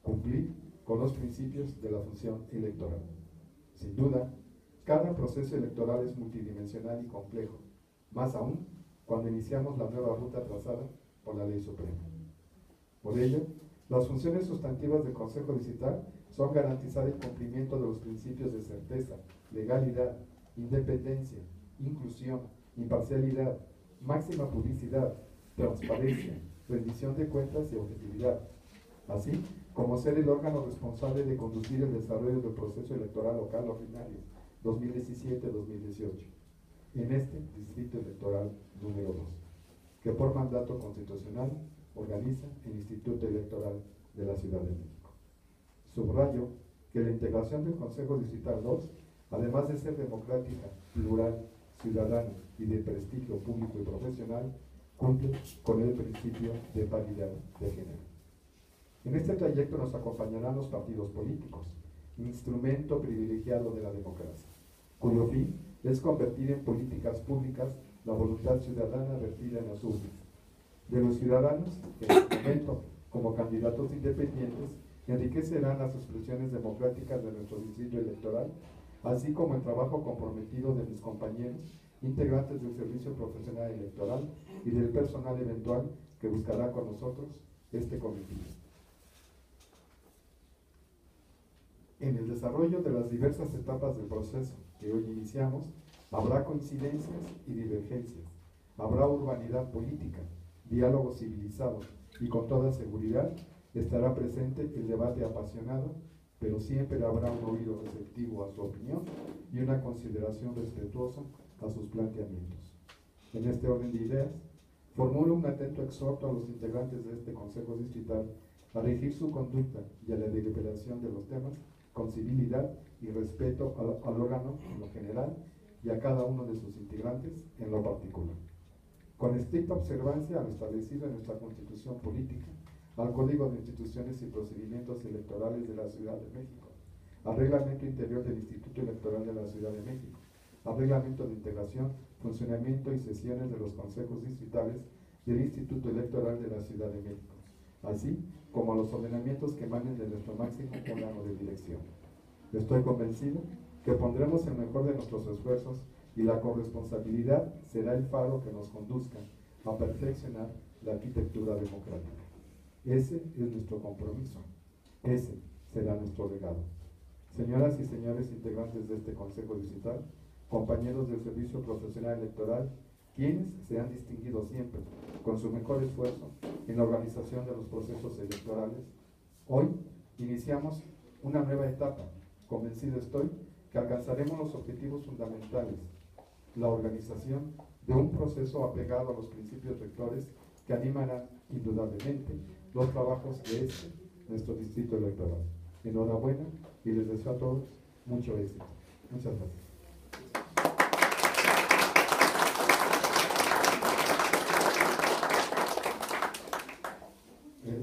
Cumplir con los principios de la función electoral. Sin duda, cada proceso electoral es multidimensional y complejo, más aún cuando iniciamos la nueva ruta trazada por la Ley Suprema. Por ello, las funciones sustantivas del Consejo Distrital son garantizar el cumplimiento de los principios de certeza, legalidad, independencia, inclusión, imparcialidad, máxima publicidad, transparencia, rendición de cuentas y objetividad, así como ser el órgano responsable de conducir el desarrollo del proceso electoral local ordinario 2017-2018 en este Distrito Electoral número 2, que por mandato constitucional organiza el Instituto Electoral de la Ciudad de México. Subrayo que la integración del Consejo Distrital 2, además de ser democrática, plural, ciudadana y de prestigio público y profesional, cumple con el principio de paridad de género. En este trayecto nos acompañarán los partidos políticos, instrumento privilegiado de la democracia, cuyo fin es convertir en políticas públicas la voluntad ciudadana vertida en las urnas, de los ciudadanos que en este momento, como candidatos independientes, enriquecerán las expresiones democráticas de nuestro distrito electoral, así como el trabajo comprometido de mis compañeros, integrantes del Servicio Profesional Electoral y del personal eventual que buscará con nosotros este cometido. En el desarrollo de las diversas etapas del proceso que hoy iniciamos, habrá coincidencias y divergencias, habrá urbanidad política, diálogo civilizado y con toda seguridad estará presente el debate apasionado, pero siempre habrá un oído receptivo a su opinión y una consideración respetuosa a sus planteamientos. En este orden de ideas, formulo un atento exhorto a los integrantes de este Consejo Distrital a regir su conducta y a la deliberación de los temas con civilidad y respeto al órgano en lo general y a cada uno de sus integrantes en lo particular, con estricta observancia a lo establecido en nuestra Constitución Política, al Código de Instituciones y Procedimientos Electorales de la Ciudad de México, al Reglamento Interior del Instituto Electoral de la Ciudad de México, al Reglamento de Integración, Funcionamiento y Sesiones de los Consejos Distritales del Instituto Electoral de la Ciudad de México, así como a los ordenamientos que emanen de nuestro máximo órgano de dirección. Estoy convencido que pondremos el mejor de nuestros esfuerzos y la corresponsabilidad será el faro que nos conduzca a perfeccionar la arquitectura democrática. Ese es nuestro compromiso, ese será nuestro legado. Señoras y señores integrantes de este Consejo Distrital, compañeros del Servicio Profesional Electoral, quienes se han distinguido siempre con su mejor esfuerzo en la organización de los procesos electorales, hoy iniciamos una nueva etapa. Convencido estoy que alcanzaremos los objetivos fundamentales, la organización de un proceso apegado a los principios rectores que animarán indudablemente los trabajos de nuestro distrito electoral. Enhorabuena y les deseo a todos mucho éxito. Muchas gracias.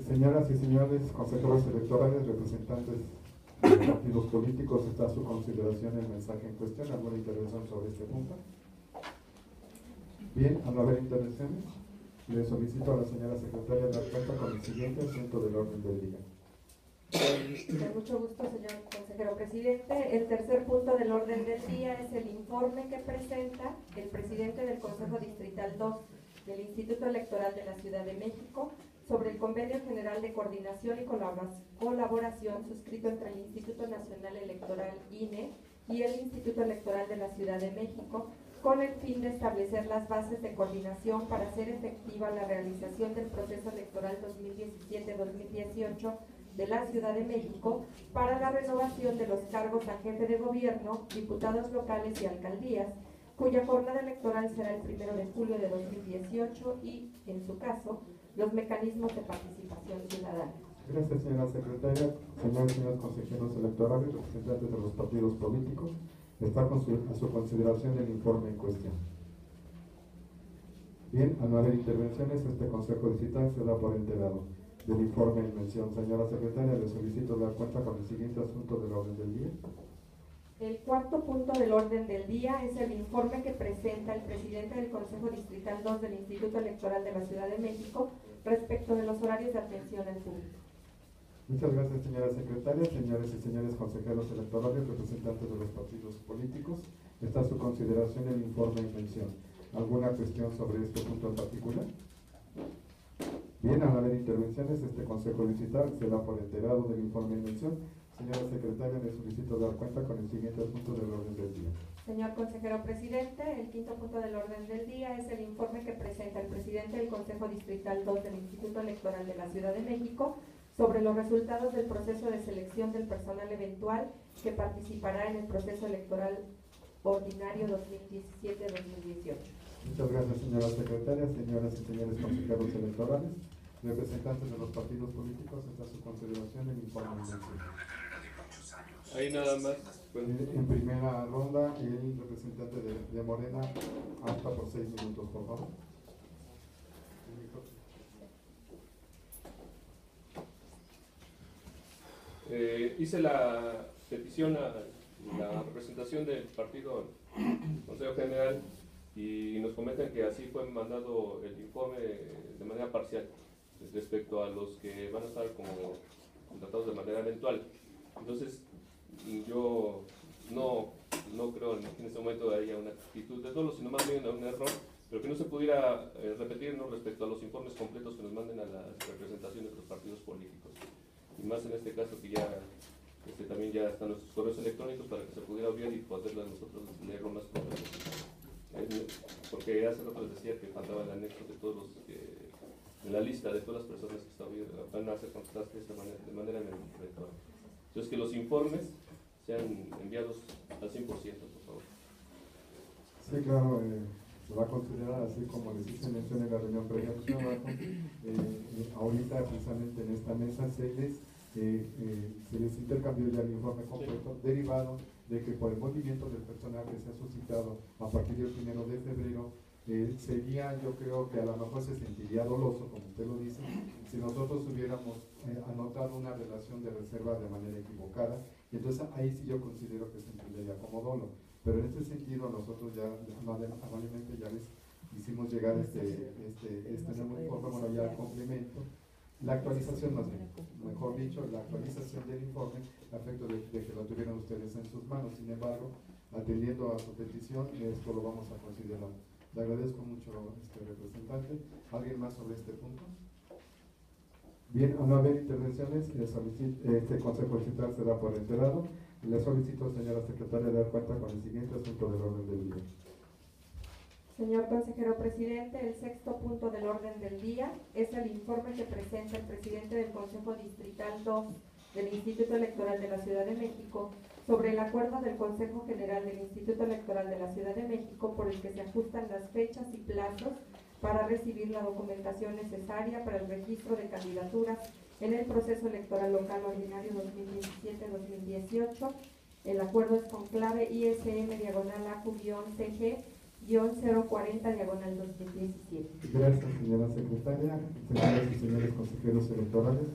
Señoras y señores consejeros electorales, representantes de los partidos políticos, está a su consideración el mensaje en cuestión. ¿Alguna intervención sobre este punto? Bien, al no haber intervenciones, le solicito a la señora secretaria dar cuenta con el siguiente asunto del orden del día.
Con mucho gusto, señor consejero presidente. El tercer punto del orden del día es el informe que presenta el presidente del Consejo Distrital 2 del Instituto Electoral de la Ciudad de México sobre el Convenio General de Coordinación y Colaboración suscrito entre el Instituto Nacional Electoral INE y el Instituto Electoral de la Ciudad de México, con el fin de establecer las bases de coordinación para hacer efectiva la realización del proceso electoral 2017-2018 de la Ciudad de México para la renovación de los cargos a jefe de gobierno, diputados locales y alcaldías, cuya jornada electoral será el 1 de julio de 2018 y, en su caso, los mecanismos de participación ciudadana.
Gracias, señora secretaria. Señores y señores consejeros electorales, representantes de los partidos políticos, está a su consideración el informe en cuestión. Bien, al no haber intervenciones, este Consejo Distrital se da por enterado. del informe en mención. Señora secretaria, le solicito dar cuenta con el siguiente asunto del orden del día.
El cuarto punto del orden del día es el informe que presenta el presidente del Consejo Distrital 2 del Instituto Electoral de la Ciudad de México respecto de los horarios de atención al público.
Muchas gracias, señora secretaria. Señores y señores consejeros electorales, representantes de los partidos políticos, está a su consideración el informe en mención. ¿Alguna cuestión sobre este punto en particular? Bien, al haber intervenciones, este Consejo Distrital se da por enterado del informe en mención. Señora secretaria, le solicito dar cuenta con el siguiente asunto del orden del día.
Señor consejero presidente, el quinto punto del orden del día es el informe que presenta el presidente del Consejo Distrital 2 del Instituto Electoral de la Ciudad de México sobre los resultados del proceso de selección del personal eventual que participará en el proceso electoral ordinario 2017-2018.
Muchas gracias, señora secretaria. Señoras y señores consejeros electorales, representantes de los partidos políticos, está a su consideración el informe en mención.
Ahí nada más. Bueno,
En primera ronda, el representante de Morena, hasta por 6 minutos, por favor.
hice la petición a la representación del partido Consejo General y nos comentan que así fue mandado el informe de manera parcial respecto a los que van a estar como contratados de manera eventual. Entonces, yo no creo en este momento haya una actitud de dolo, sino más bien un error, pero que no se pudiera repetirnos respecto a los informes completos que nos manden a las representaciones de los partidos políticos. Y más en este caso que ya también ya están nuestros correos electrónicos para que se pudiera obviar y poderlo nosotros leerlo más completo. Porque hace rato les decía que faltaba el anexo de todos los de la lista de todas las personas que van a ser contratadas de manera eventual. Entonces, que los informes sean enviados al 100%, por favor.
Sí, claro, se va a considerar así como les hice mención en la reunión previa de trabajo. Ahorita, precisamente en esta mesa, se les intercambió ya el informe completo, derivado de que por el movimiento del personal que se ha suscitado a partir del 1 de febrero, sería, yo creo que a lo mejor se sentiría doloso, como usted lo dice, si nosotros hubiéramos anotado una relación de reserva de manera equivocada, y entonces ahí sí yo considero que se entendería como dolo. Pero en este sentido nosotros ya amablemente ya les hicimos llegar este nuevo informe, bueno, ya el complemento, la actualización más bien, mejor dicho, la actualización del informe a efecto de que lo tuvieran ustedes en sus manos. Sin embargo, atendiendo a su petición, esto lo vamos a considerar. Le agradezco mucho, representante. ¿Alguien más sobre este punto? Bien, al no haber intervenciones, este Consejo Distrital se da por enterado. Le solicito, señora secretaria, dar cuenta con el siguiente asunto del orden del día.
Señor consejero presidente, el sexto punto del orden del día es el informe que presenta el presidente del Consejo Distrital 2 del Instituto Electoral de la Ciudad de México sobre el acuerdo del Consejo General del Instituto Electoral de la Ciudad de México por el que se ajustan las fechas y plazos para recibir la documentación necesaria para el registro de candidaturas en el proceso electoral local ordinario 2017-2018. El acuerdo es con clave ISM-AQ-CG-040-2017.
Gracias, señora secretaria. Señoras y señores consejeros electorales,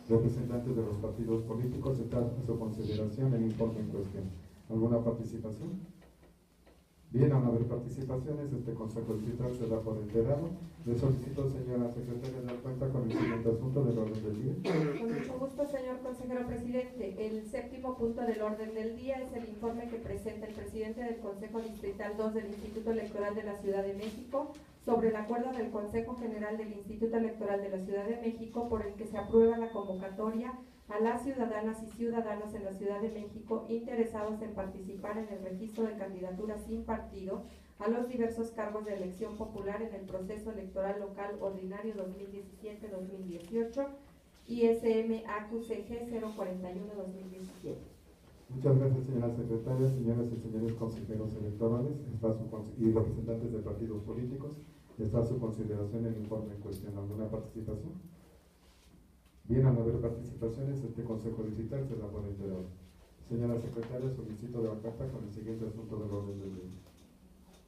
representantes de los partidos políticos, está a su consideración el informe en cuestión. ¿Alguna participación? Bien, al no haber participaciones, este Consejo Distrital se da por enterado. Le solicito, señora secretaria, dar cuenta con el siguiente asunto del orden del día.
Con mucho gusto, señor consejero presidente. El séptimo punto del orden del día es el informe que presenta el presidente del Consejo Distrital 2 del Instituto Electoral de la Ciudad de México sobre el acuerdo del Consejo General del Instituto Electoral de la Ciudad de México por el que se aprueba la convocatoria a las ciudadanas y ciudadanos en la Ciudad de México interesados en participar en el registro de candidaturas sin partido a los diversos cargos de elección popular en el proceso electoral local ordinario 2017-2018 ISM-AQ-CG 041-2017.
Muchas gracias, señora secretaria. Señoras y señores consejeros electorales y representantes de partidos políticos, está a su consideración el informe en cuestión. ¿Alguna participación? Bien, al no haber participaciones, este Consejo Distrital se da por enterado. Señora secretaria, solicito dar cuenta con el siguiente asunto del orden del día.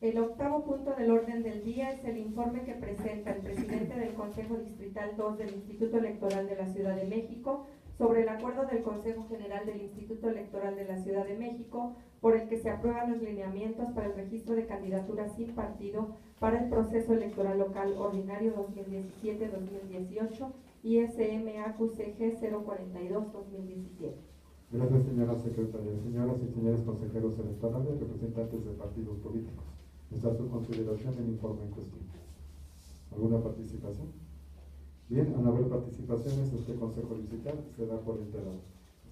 El octavo punto del orden del día es el informe que presenta el presidente del Consejo Distrital 2 del Instituto Electoral de la Ciudad de México sobre el acuerdo del Consejo General del Instituto Electoral de la Ciudad de México por el que se aprueban los lineamientos para el registro de candidaturas sin partido para el proceso electoral local ordinario 2017-2018 ISM-AQCG 042-2017.
Gracias, señora secretaria. Señoras y señores consejeros electorales, representantes de partidos políticos, está a su consideración el informe en cuestión. ¿Alguna participación? Bien, al no haber participaciones, este consejo distrital se da por enterado.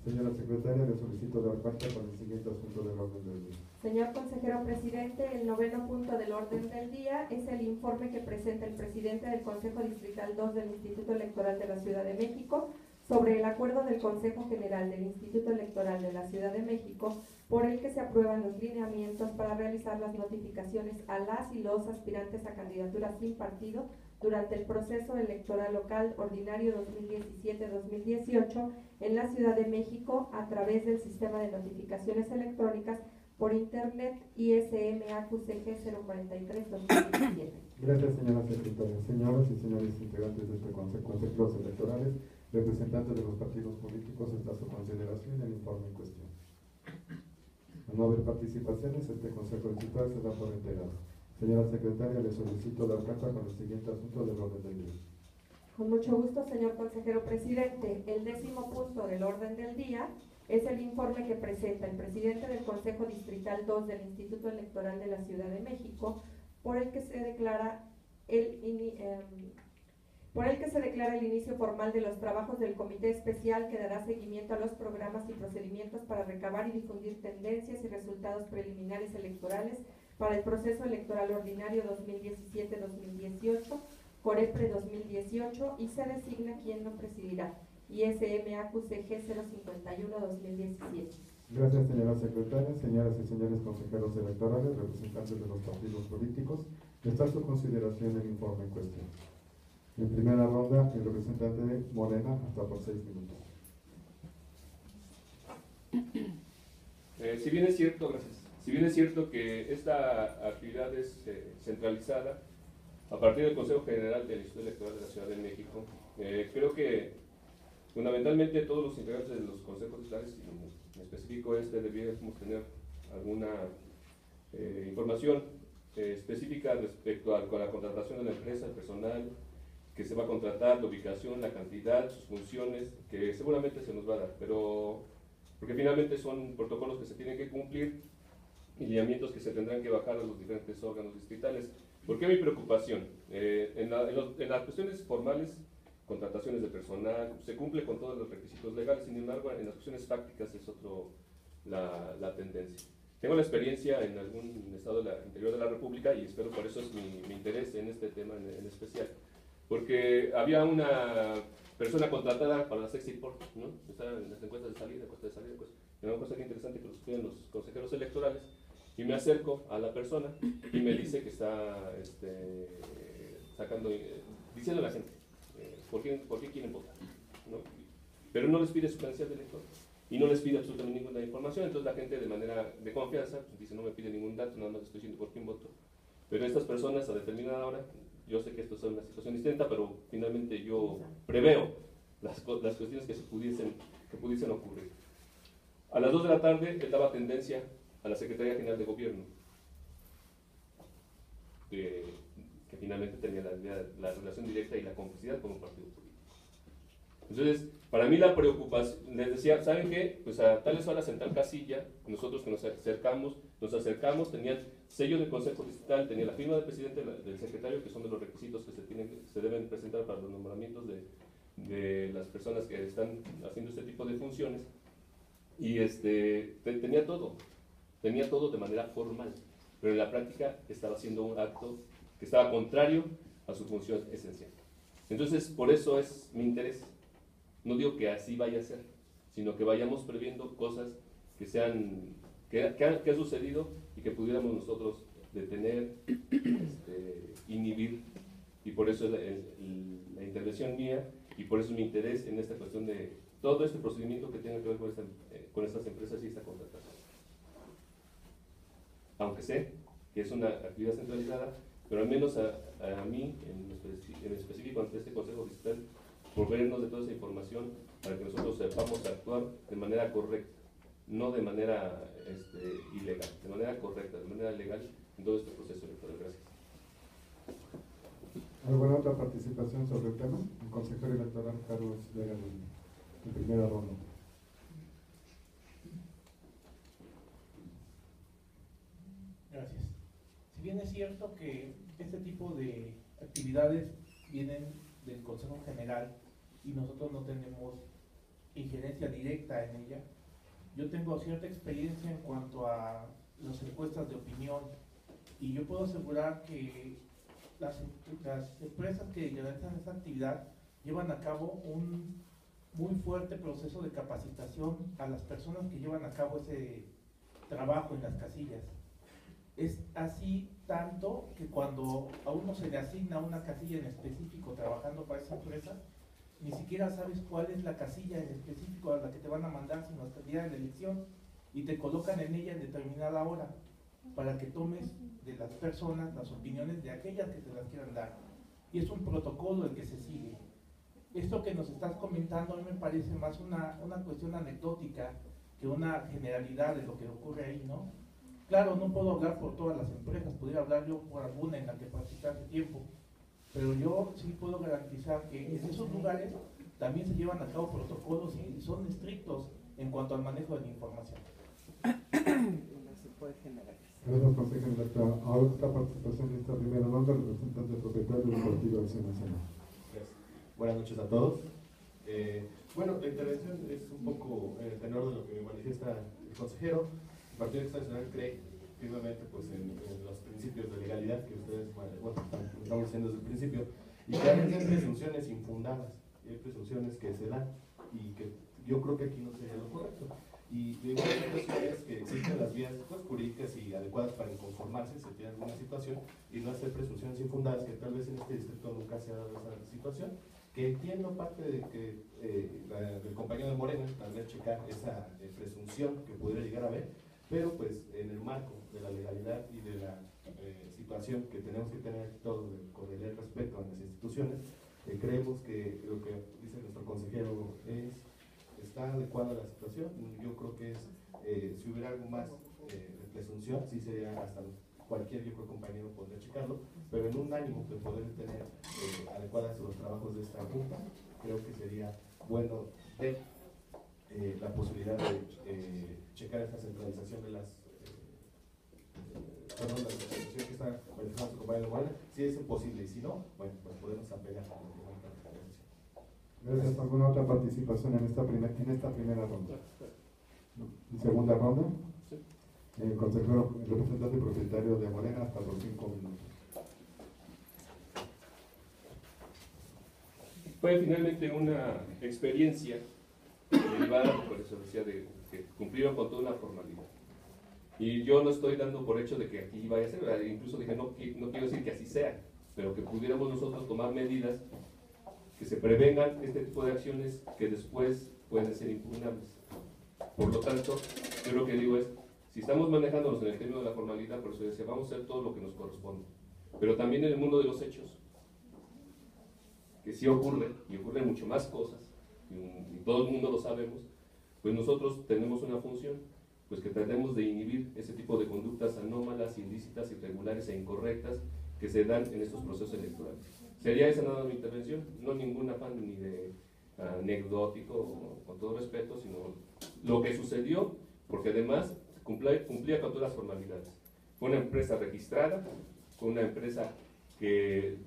Señora secretaria, le solicito dar cuenta con el siguiente asunto del orden del día.
Señor consejero presidente, el noveno punto del orden del día es el informe que presenta el presidente del Consejo Distrital 2 del Instituto Electoral de la Ciudad de México sobre el acuerdo del Consejo General del Instituto Electoral de la Ciudad de México por el que se aprueban los lineamientos para realizar las notificaciones a las y los aspirantes a candidaturas sin partido durante el proceso electoral local ordinario 2017-2018 en la Ciudad de México a través del sistema de notificaciones electrónicas por Internet ISM-AQCG 043-2017.
Gracias, señora secretaria. Señoras y señores integrantes de este consejo, consejeros electorales, representantes de los partidos políticos, está a su consideración el informe en cuestión. Al no haber participaciones, este consejo distrital se da por enterado. Señora secretaria, le solicito dar cuenta con el siguiente asunto del orden del día.
Con mucho gusto, señor consejero presidente. El décimo punto del orden del día es el informe que presenta el presidente del Consejo Distrital 2 del Instituto Electoral de la Ciudad de México, por el que se declara el inicio formal de los trabajos del Comité Especial que dará seguimiento a los programas y procedimientos para recabar y difundir tendencias y resultados preliminares electorales para el proceso electoral ordinario 2017-2018, COREPRE 2018, y se designa quien lo presidirá, ISM-AQCG 051-2017.
Gracias, señora secretaria. Señoras y señores consejeros electorales, representantes de los partidos políticos, está a su consideración el informe en cuestión. En primera ronda, el representante de Morena, hasta por 6 minutos.
Si bien es cierto, gracias. Si bien es cierto que esta actividad es centralizada a partir del Consejo General del Instituto Electoral de la Ciudad de México, creo que fundamentalmente todos los integrantes de los consejos estatales, y en específico debiéramos tener alguna información específica respecto a la contratación de la empresa, el personal que se va a contratar, la ubicación, la cantidad, sus funciones, que seguramente se nos va a dar, pero porque finalmente son protocolos que se tienen que cumplir y lineamientos que se tendrán que bajar a los diferentes órganos distritales. ¿Por qué mi preocupación? En las cuestiones formales, contrataciones de personal, se cumple con todos los requisitos legales, sin embargo, en las cuestiones fácticas es la tendencia. Tengo la experiencia en algún estado interior de la República y espero, por eso es mi interés en este tema en especial, porque había una persona contratada para las exit polls, ¿no? Estaban en las encuestas de salida, una cosa que interesante que lo estudian los consejeros electorales, y me acerco a la persona y me dice que está diciendo a la gente por qué quieren votar, ¿no? Pero no les pide su credencial de elector y no les pide absolutamente ninguna información. Entonces la gente, de manera de confianza, pues dice: no me pide ningún dato, nada más estoy diciendo por quién voto. Pero estas personas a determinada hora, yo sé que esto es una situación distinta, pero finalmente yo preveo las cuestiones que pudiesen ocurrir. A las 2 de la tarde le daba tendencia a la Secretaría General de Gobierno, que finalmente tenía la relación directa y la complicidad con un partido político. Entonces, para mí la preocupación, les decía: ¿saben qué? Pues a tales horas en tal casilla, nosotros que nos acercamos, tenían sello del Consejo Distrital, tenía la firma del presidente, del secretario, que son de los requisitos que se deben presentar para los nombramientos de las personas que están haciendo este tipo de funciones, y tenía todo de manera formal, pero en la práctica estaba haciendo un acto que estaba contrario a su función esencial. Entonces, por eso es mi interés. No digo que así vaya a ser, sino que vayamos previendo cosas que han sucedido y que pudiéramos nosotros detener, inhibir, y por eso es la intervención mía, y por eso es mi interés en esta cuestión de todo este procedimiento que tenga que ver con estas empresas y esta contratación. Aunque sé que es una actividad centralizada, pero al menos a mí, en específico ante este Consejo Distrital, proveernos de toda esa información para que nosotros sepamos actuar de manera correcta, no de manera ilegal, de manera correcta, de manera legal en todo este proceso electoral. Gracias.
¿Alguna otra participación sobre el tema? El consejero electoral Carlos Vega, en primera ronda.
Gracias. Si bien es cierto que este tipo de actividades vienen del Consejo General y nosotros no tenemos injerencia directa en ella, yo tengo cierta experiencia en cuanto a las encuestas de opinión y yo puedo asegurar que las empresas que realizan esta actividad llevan a cabo un muy fuerte proceso de capacitación a las personas que llevan a cabo ese trabajo en las casillas. Es así tanto que cuando a uno se le asigna una casilla en específico trabajando para esa empresa, ni siquiera sabes cuál es la casilla en específico a la que te van a mandar, sino hasta el día de la elección, y te colocan en ella en determinada hora para que tomes de las personas las opiniones de aquellas que te las quieran dar. Y es un protocolo el que se sigue. Esto que nos estás comentando a mí me parece más una cuestión anecdótica que una generalidad de lo que ocurre ahí, ¿no? Claro, no puedo hablar por todas las empresas, podría hablar yo por alguna en la que participé hace tiempo, pero yo sí puedo garantizar que en esos lugares también se llevan a cabo protocolos y son estrictos en cuanto al manejo de la información.
No se puede generalizar.
Gracias, consejero electoral. Ahora esta participación en esta primera ronda, representante propietario del Partido de Acción Nacional.
Gracias. Buenas noches a todos. Bueno, la intervención es un poco en el tenor de lo que me manifiesta el consejero. El Partido de Acción Nacional cree firmemente pues, en los principios de legalidad que ustedes estamos diciendo desde el principio, y que hay presunciones infundadas, y hay presunciones que se dan, y que yo creo que aquí no sería lo correcto. Y de igual situación es que existen las vías pues, jurídicas y adecuadas para inconformarse si tiene alguna situación y no hacer presunciones infundadas, que tal vez en este distrito nunca se ha dado esa situación, que entiendo parte de que el compañero de Morena tal vez checar esa presunción que pudiera llegar a haber, pero pues en el marco de la legalidad y de la situación que tenemos que tener todos de cordialidad respecto a las instituciones, creemos que lo que dice nuestro consejero está adecuada a la situación. Yo creo que si hubiera algo más de presunción, sí sería hasta cualquier, yo creo, compañero podría checarlo, pero en un ánimo de poder tener adecuadas los trabajos de esta junta, creo que sería bueno ver la posibilidad de checar esta centralización de la situación que está manejando su compañero Morena, si es posible, y si no, bueno, pues podemos apelar a la
Gracias. ¿Alguna otra participación en esta primera ronda? ¿En segunda ronda?
Sí.
El consejero, el representante propietario de Morena, hasta los 5 minutos.
Fue finalmente una experiencia derivada, por eso decía, de que cumplieron con toda una formalidad. Y yo no estoy dando por hecho de que aquí vaya a ser, ¿verdad? Incluso dije, no quiero decir que así sea, pero que pudiéramos nosotros tomar medidas que se prevengan este tipo de acciones que después pueden ser impugnables. Por lo tanto, yo lo que digo es, si estamos manejándonos en el término de la formalidad, por eso decía, vamos a hacer todo lo que nos corresponde. Pero también en el mundo de los hechos, que sí ocurre, y ocurren mucho más cosas, y todo el mundo lo sabemos, pues nosotros tenemos una función, pues que tratemos de inhibir ese tipo de conductas anómalas, ilícitas, irregulares e incorrectas que se dan en estos procesos electorales. Sería esa nada mi intervención, no ningún afán ni de anecdótico, con todo respeto, sino lo que sucedió, porque además cumplía con todas las formalidades. Fue una empresa registrada, fue una empresa que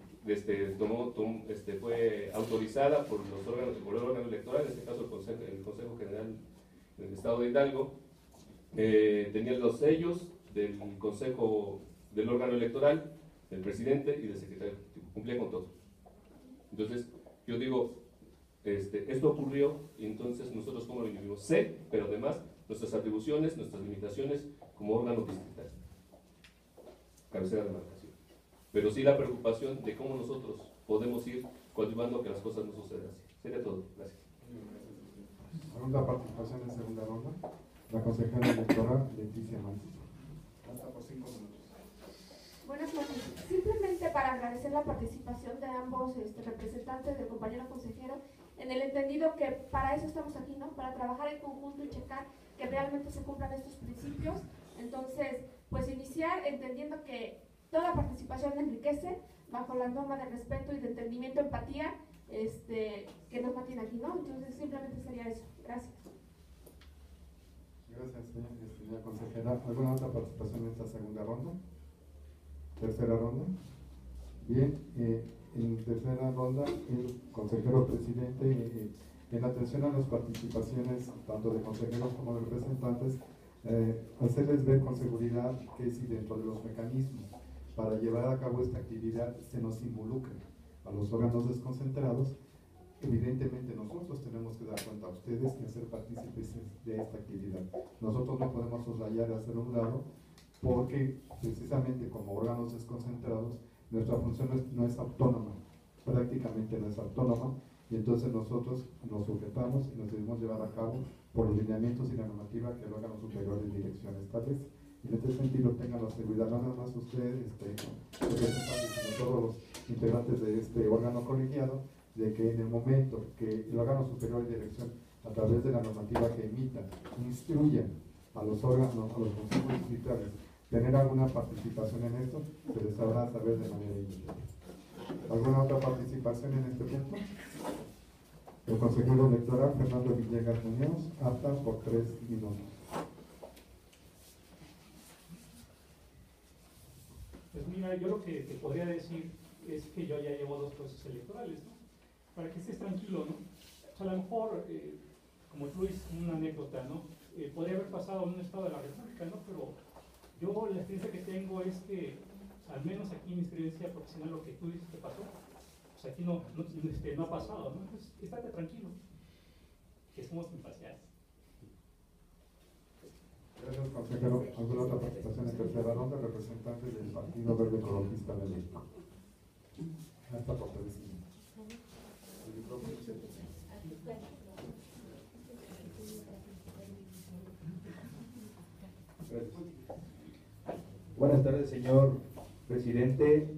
fue autorizada por los órganos, por el órgano electoral, en este caso el Consejo General del Estado de Hidalgo, tenía los sellos del Consejo, del órgano electoral, del presidente y del secretario, cumplía con todo. Entonces, yo digo, esto ocurrió y entonces nosotros cómo lo vivimos, sé, pero además nuestras atribuciones, nuestras limitaciones como órgano distrital, cabecera de demarcación. Pero sí la preocupación de cómo nosotros podemos ir coadyuvando a que las cosas no sucedan así. Sería todo. Gracias.
Segunda participación en segunda ronda. La consejera electoral Leticia Mantis.
Hasta por 5 minutos. Buenas noches. Simplemente para agradecer la participación de ambos representantes del compañero consejero, en el entendido que para eso estamos aquí, ¿no? Para trabajar en conjunto y checar que realmente se cumplan estos principios. Entonces, pues iniciar entendiendo que toda participación enriquece bajo la norma de respeto y de entendimiento, empatía, que nos mantiene aquí, ¿no? Entonces, simplemente sería eso. Gracias.
Gracias, señora consejera. ¿Alguna otra participación en esta segunda ronda? ¿Tercera ronda? Bien, en tercera ronda, el consejero presidente, en atención a las participaciones tanto de consejeros como de representantes, hacerles ver con seguridad que si dentro de los mecanismos para llevar a cabo esta actividad se nos involucra a los órganos desconcentrados, evidentemente nosotros tenemos que dar cuenta a ustedes y hacer partícipes de esta actividad. Nosotros no podemos soslayar y hacer un lado porque precisamente como órganos desconcentrados nuestra función no es autónoma, prácticamente no es autónoma, y entonces nosotros nos sujetamos y nos debemos llevar a cabo por los lineamientos y la normativa que el órgano superior de dirección establece. Y en este sentido tengan la seguridad, no nada más ustedes, representantes, sino todos los integrantes de este órgano colegiado, de que en el momento que el órgano superior de dirección, a través de la normativa que emita, instruya a los órganos, a los consejos distritales, tener alguna participación en esto, se les sabrá saber de manera inmediata. ¿Alguna otra participación en este punto? El consejero electoral Fernando Villegas Muñoz, apta por 3 minutos.
Pues mira, yo lo que te podría decir es que yo ya llevo 2 procesos electorales, ¿no? Para que estés tranquilo, ¿no? O sea, a lo mejor, como tú dices, una anécdota, ¿no? Podría haber pasado en un estado de la República, ¿no? Pero yo la experiencia que tengo es que, o sea, al menos aquí en mi experiencia profesional, lo que tú dices que pasó, pues aquí no ha pasado, ¿no? Entonces, estate tranquilo, que somos imparciales.
Gracias, consejero. ¿Alguna otra participación en tercera ronda? Representante del Partido Verde Ecologista de México. Hasta por 3 minutos.
Buenas tardes, señor presidente,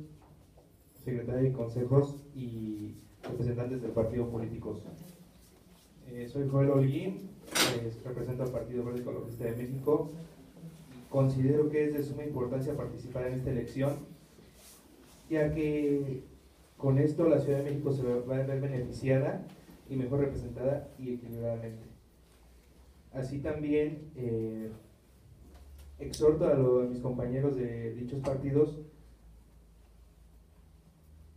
secretario de consejos y representantes de partidos políticos. Soy Joel Holguín, represento al Partido Verde Ecologista de México. Considero que es de suma importancia participar en esta elección, ya que con esto la Ciudad de México se va a ver beneficiada y mejor representada y equilibradamente. Así también exhorto a mis compañeros de dichos partidos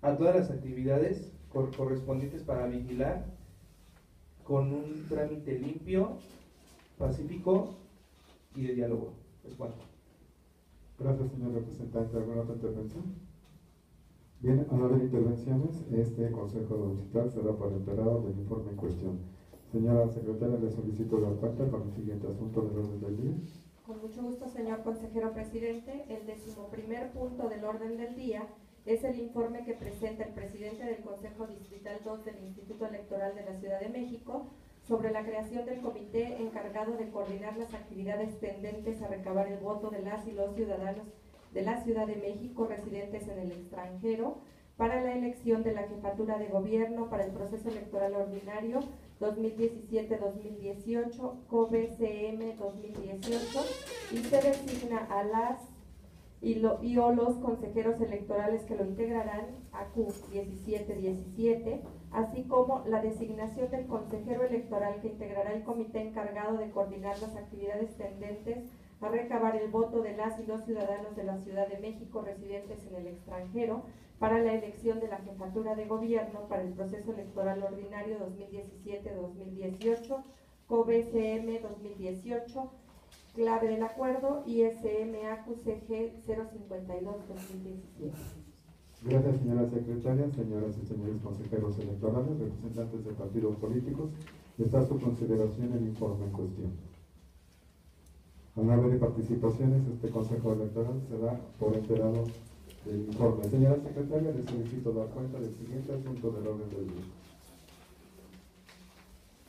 a todas las actividades correspondientes para vigilar con un trámite limpio, pacífico y de diálogo. Es cuanto.
Gracias, señor representante. ¿Alguna otra intervención? Bien, al no haber intervenciones, este Consejo Municipal será por enterado del informe en cuestión. Señora secretaria, le solicito dar cuenta con el siguiente asunto del orden del día.
Con mucho gusto, señor consejero presidente. El 11º punto del orden del día es el informe que presenta el presidente del Consejo Distrital 2 del Instituto Electoral de la Ciudad de México sobre la creación del comité encargado de coordinar las actividades tendentes a recabar el voto de las y los ciudadanos de la Ciudad de México residentes en el extranjero para la elección de la jefatura de gobierno para el proceso electoral ordinario 2017-2018, COBCM 2018, y se designa a las o los consejeros electorales que lo integrarán a Q1717, así como la designación del consejero electoral que integrará el comité encargado de coordinar las actividades tendentes a recabar el voto de las y los ciudadanos de la Ciudad de México residentes en el extranjero para la elección de la jefatura de gobierno para el proceso electoral ordinario 2017-2018, COBCM 2018, clave del acuerdo ISM-AQCG 052-2017.
Gracias, señora secretaria, señoras y señores consejeros electorales, representantes de partidos políticos. Está a su consideración el informe en cuestión. Al no haber participaciones, este Consejo Electoral será por enterado del informe. Señora secretaria, le solicito dar cuenta del siguiente asunto del orden del día.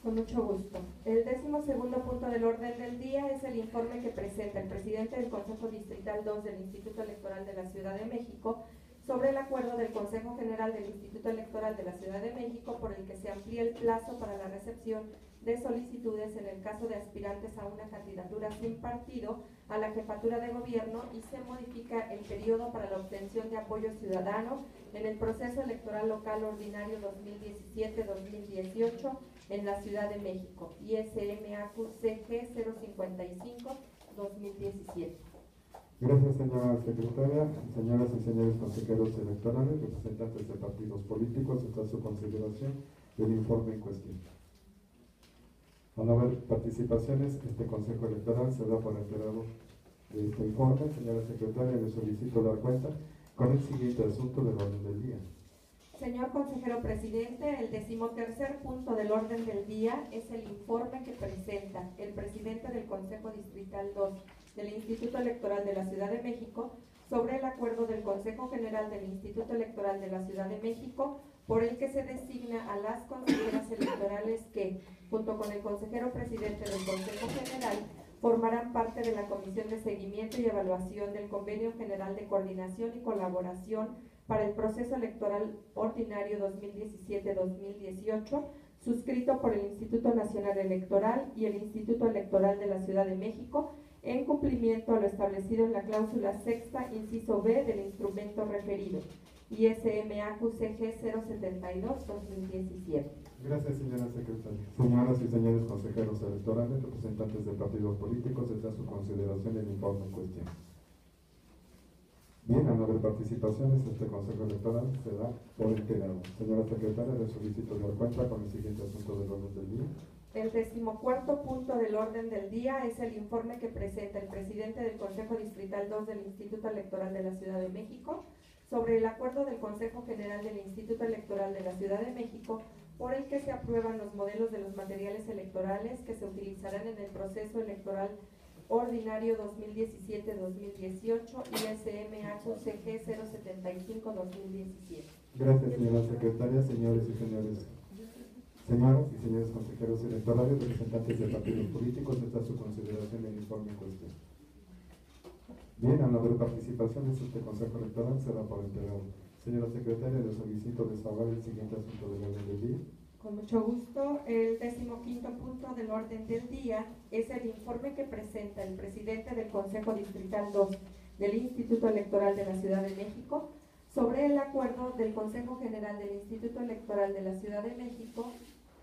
Con mucho gusto. El 12º punto del orden del día es el informe que presenta el presidente del Consejo Distrital 2 del Instituto Electoral de la Ciudad de México sobre el acuerdo del Consejo General del Instituto Electoral de la Ciudad de México por el que se amplía el plazo para la recepción de solicitudes en el caso de aspirantes a una candidatura sin partido a la jefatura de gobierno y se modifica el periodo para la obtención de apoyo ciudadano en el proceso electoral local ordinario 2017-2018 en la Ciudad de México, ISM-AQ-CG 055-2017.
Gracias, señora secretaria. Señoras y señores consejeros electorales, representantes de partidos políticos, está a su consideración el informe en cuestión. Al no haber participaciones, este Consejo Electoral se da por enterado de este informe. Señora secretaria, le solicito dar cuenta con el siguiente asunto del orden del día.
Señor consejero presidente, el 13º punto del orden del día es el informe que presenta el presidente del Consejo Distrital 2 del Instituto Electoral de la Ciudad de México sobre el acuerdo del Consejo General del Instituto Electoral de la Ciudad de México por el que se designa a las consejeras electorales que, junto con el consejero presidente del Consejo General, formarán parte de la Comisión de Seguimiento y Evaluación del Convenio General de Coordinación y Colaboración para el Proceso Electoral Ordinario 2017-2018, suscrito por el Instituto Nacional Electoral y el Instituto Electoral de la Ciudad de México, en cumplimiento a lo establecido en la cláusula sexta, inciso B del instrumento referido, ISM-AQ-CG 072-2017.
Gracias, señora secretaria. Señoras y señores consejeros electorales, representantes de partidos políticos, está a su consideración el informe en cuestión. Bien, al no haber participaciones, este Consejo Electoral se da por enterado. Señora secretaria, le solicito dar cuenta con el siguiente asunto del orden del día.
El 14º punto del orden del día es el informe que presenta el presidente del Consejo Distrital 2 del Instituto Electoral de la Ciudad de México sobre el acuerdo del Consejo General del Instituto Electoral de la Ciudad de México por el que se aprueban los modelos de los materiales electorales que se utilizarán en el proceso electoral ordinario 2017-2018 ISM-AQ-CG 075-2017.
Gracias, señora secretaria. Señores y señores consejeros electorales, representantes de partidos políticos, está a su consideración el informe en cuestión. Bien, al no haber participaciones, este Consejo Electoral será por enterado. Señora secretaria, le solicito desahogar el siguiente asunto del orden del día.
Con mucho gusto. El 15º punto del orden del día es el informe que presenta el presidente del Consejo Distrital 2 del Instituto Electoral de la Ciudad de México sobre el acuerdo del Consejo General del Instituto Electoral de la Ciudad de México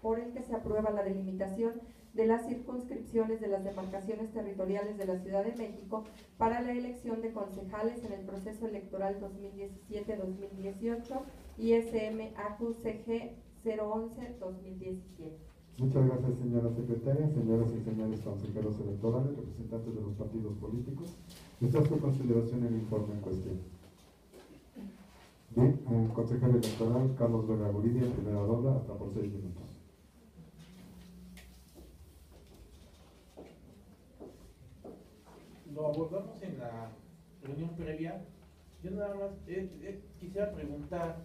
por el que se aprueba la delimitación de las circunscripciones de las demarcaciones territoriales de la Ciudad de México para la elección de concejales en el proceso electoral 2017-2018 ISM-AQ-CG 011-2017.
Muchas gracias, señora secretaria. Señoras y señores consejeros electorales, representantes de los partidos políticos, está a su consideración el informe en cuestión. Bien, el consejero electoral Carlos Vega Guridia, en primera ronda, hasta por 6 minutos.
Lo abordamos en la reunión previa. Yo nada más quisiera preguntar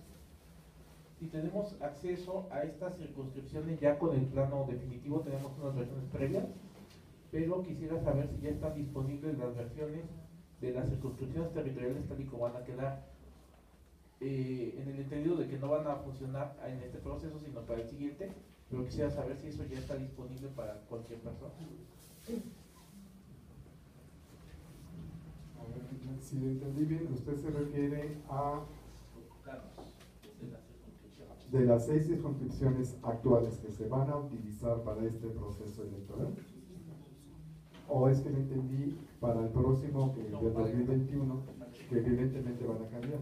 si tenemos acceso a estas circunscripciones ya con el plano definitivo. Tenemos unas versiones previas, pero quisiera saber si ya están disponibles las versiones de las circunscripciones territoriales tal y como van a quedar, en el entendido de que no van a funcionar en este proceso sino para el siguiente, pero quisiera saber si eso ya está disponible para cualquier persona.
Si entendí bien, usted se refiere a de las 6 circunscripciones actuales que se van a utilizar para este proceso electoral, o es que lo entendí para el próximo, que del 2021, que evidentemente van a cambiar.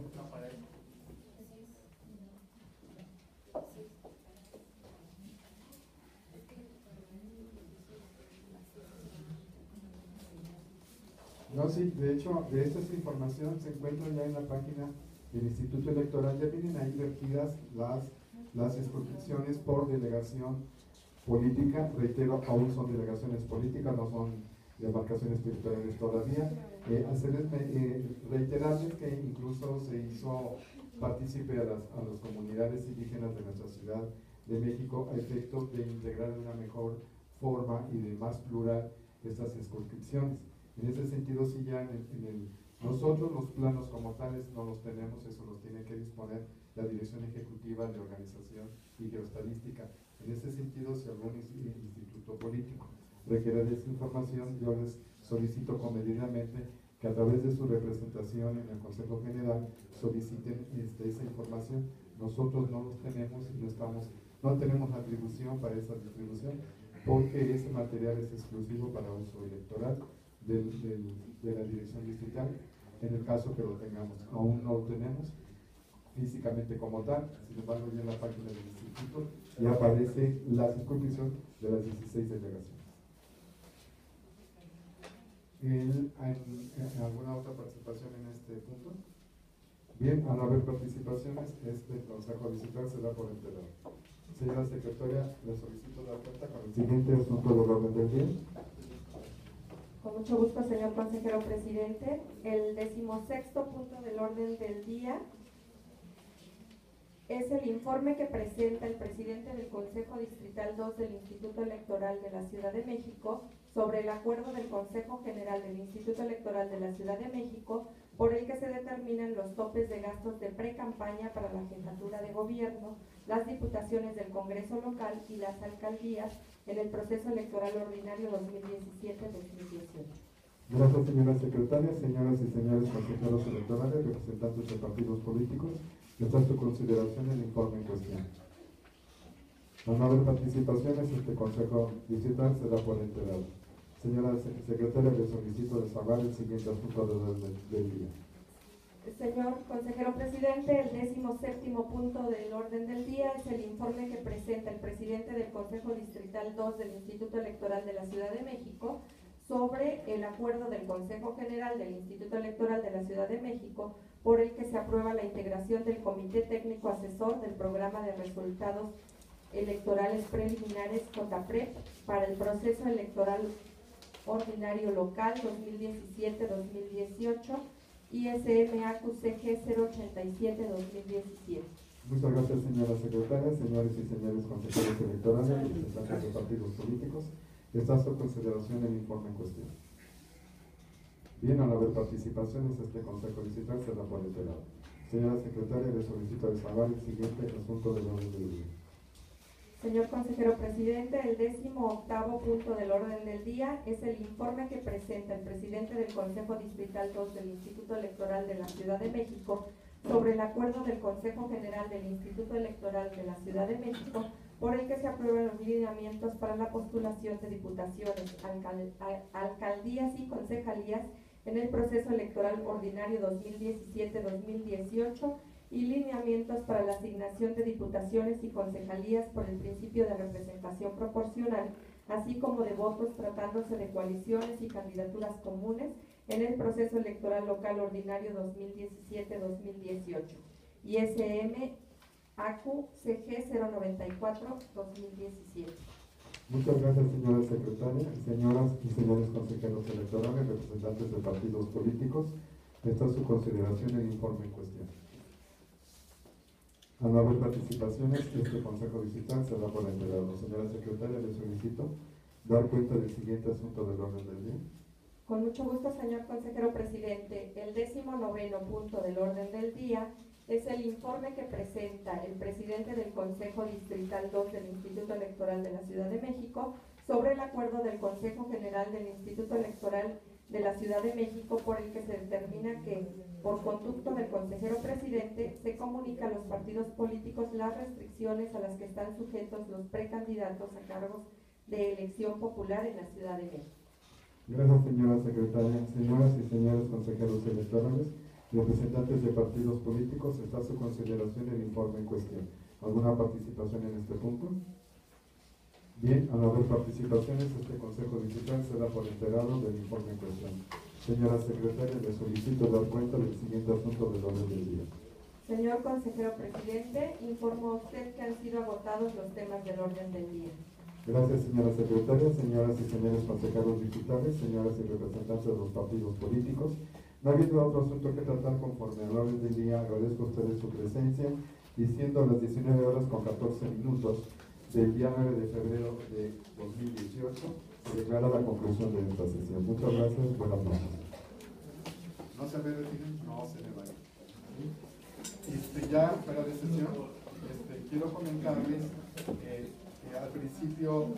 No, sí, de hecho, de esta información se encuentra ya en la página del Instituto Electoral. Ya vienen ahí vertidas las inscripciones por delegación política. Reitero, aún son delegaciones políticas, no son demarcaciones territoriales todavía. Reiterarles que incluso se hizo partícipe a las comunidades indígenas de nuestra ciudad de México a efecto de integrar de una mejor forma y de más plural estas circunscripciones. En ese sentido, sí, ya nosotros los planos como tales no los tenemos, eso los tiene que disponer la Dirección Ejecutiva de Organización y Geoestadística. En ese sentido, si algún instituto político requiere de esa información, yo les solicito comedidamente que a través de su representación en el Consejo General soliciten esa información. Nosotros no los tenemos y no tenemos atribución para esa distribución, porque ese material es exclusivo para uso electoral de la dirección distrital, en el caso que lo tengamos. Aún no lo tenemos físicamente como tal, sin embargo ya en la página del instituto ya aparece la circunscripción de las 16 delegaciones. ¿Alguna otra participación en este punto? Bien, al no haber participaciones, este consejo distrital se da por enterado. Señora secretaria, le solicito dar cuenta con el siguiente asunto del orden del día.
Con mucho gusto, señor consejero presidente. El 16º punto del orden del día es el informe que presenta el presidente del Consejo Distrital 2 del Instituto Electoral de la Ciudad de México sobre el acuerdo del Consejo General del Instituto Electoral de la Ciudad de México por el que se determinan los topes de gastos de pre-campaña para la jefatura de gobierno, las diputaciones del Congreso local y las alcaldías en el proceso electoral ordinario 2017-2018.
Gracias, señora secretaria. Señoras y señores consejeros electorales, representantes de partidos políticos, está a su consideración el informe en cuestión. Al no haber participaciones, este consejo distrital será por enterado. Señora secretaria, le solicito desahogar el siguiente asunto del día.
Señor consejero presidente, el 17º punto del orden del día es el informe que presenta el presidente del Consejo Distrital 2 del Instituto Electoral de la Ciudad de México sobre el acuerdo del Consejo General del Instituto Electoral de la Ciudad de México por el que se aprueba la integración del Comité Técnico Asesor del Programa de Resultados Electorales Preliminares COTAPREP para el proceso electoral ordinario local 2017-2018 ISM-AQCG 087-2017.
Muchas gracias, señora secretaria. Señores y señores consejeros electorales, representantes de partidos políticos, está a su consideración el informe en cuestión. Bien, al haber participaciones, este consejo distrital será por enterado. Señora secretaria, le solicito desahogar el siguiente asunto del orden del día.
Señor consejero presidente, el 18º punto del orden del día es el informe que presenta el presidente del Consejo Distrital 2 del Instituto Electoral de la Ciudad de México sobre el acuerdo del Consejo General del Instituto Electoral de la Ciudad de México por el que se aprueban los lineamientos para la postulación de diputaciones, alcaldías y concejalías en el proceso electoral ordinario 2017-2018 y lineamientos para la asignación de diputaciones y concejalías por el principio de representación proporcional, así como de votos tratándose de coaliciones y candidaturas comunes en el proceso electoral local ordinario 2017-2018, ISM AQCG 094-2017.
Muchas gracias, señora secretaria. Señoras y señores consejeros electorales, representantes de partidos políticos, está a su consideración el informe en cuestión. Al no haber participaciones, este consejo distrital será por enterado. Señora secretaria, le solicito dar cuenta del siguiente asunto del orden del día.
Con mucho gusto, señor consejero presidente. El 19º punto del orden del día es el informe que presenta el presidente del Consejo Distrital 2 del Instituto Electoral de la Ciudad de México sobre el acuerdo del Consejo General del Instituto Electoral de la Ciudad de México por el que se determina que, por conducto del consejero presidente, se comunica a los partidos políticos las restricciones a las que están sujetos los precandidatos a cargos de elección popular en la Ciudad de México.
Gracias, señora secretaria. Señoras y señores consejeros electorales, representantes de partidos políticos, está a su consideración el informe en cuestión. ¿Alguna participación en este punto? Bien, al haber participaciones, este consejo distrital será por enterado del informe en cuestión. Señora secretaria, le solicito dar cuenta del siguiente asunto del orden del día.
Señor consejero presidente, informo a usted que han sido agotados los temas del orden del día.
Gracias, señora secretaria. Señoras y señores consejeros distritales, señoras y representantes de los partidos políticos, no habiendo otro asunto que tratar conforme al orden del día, agradezco a ustedes su presencia y siendo las 19:14, del día 9 de febrero de 2018. Se declara la conclusión de esta sesión. Muchas gracias, buenas noches. No se me retiren, no se me vayan. Ya fuera de sesión, quiero comentarles que al principio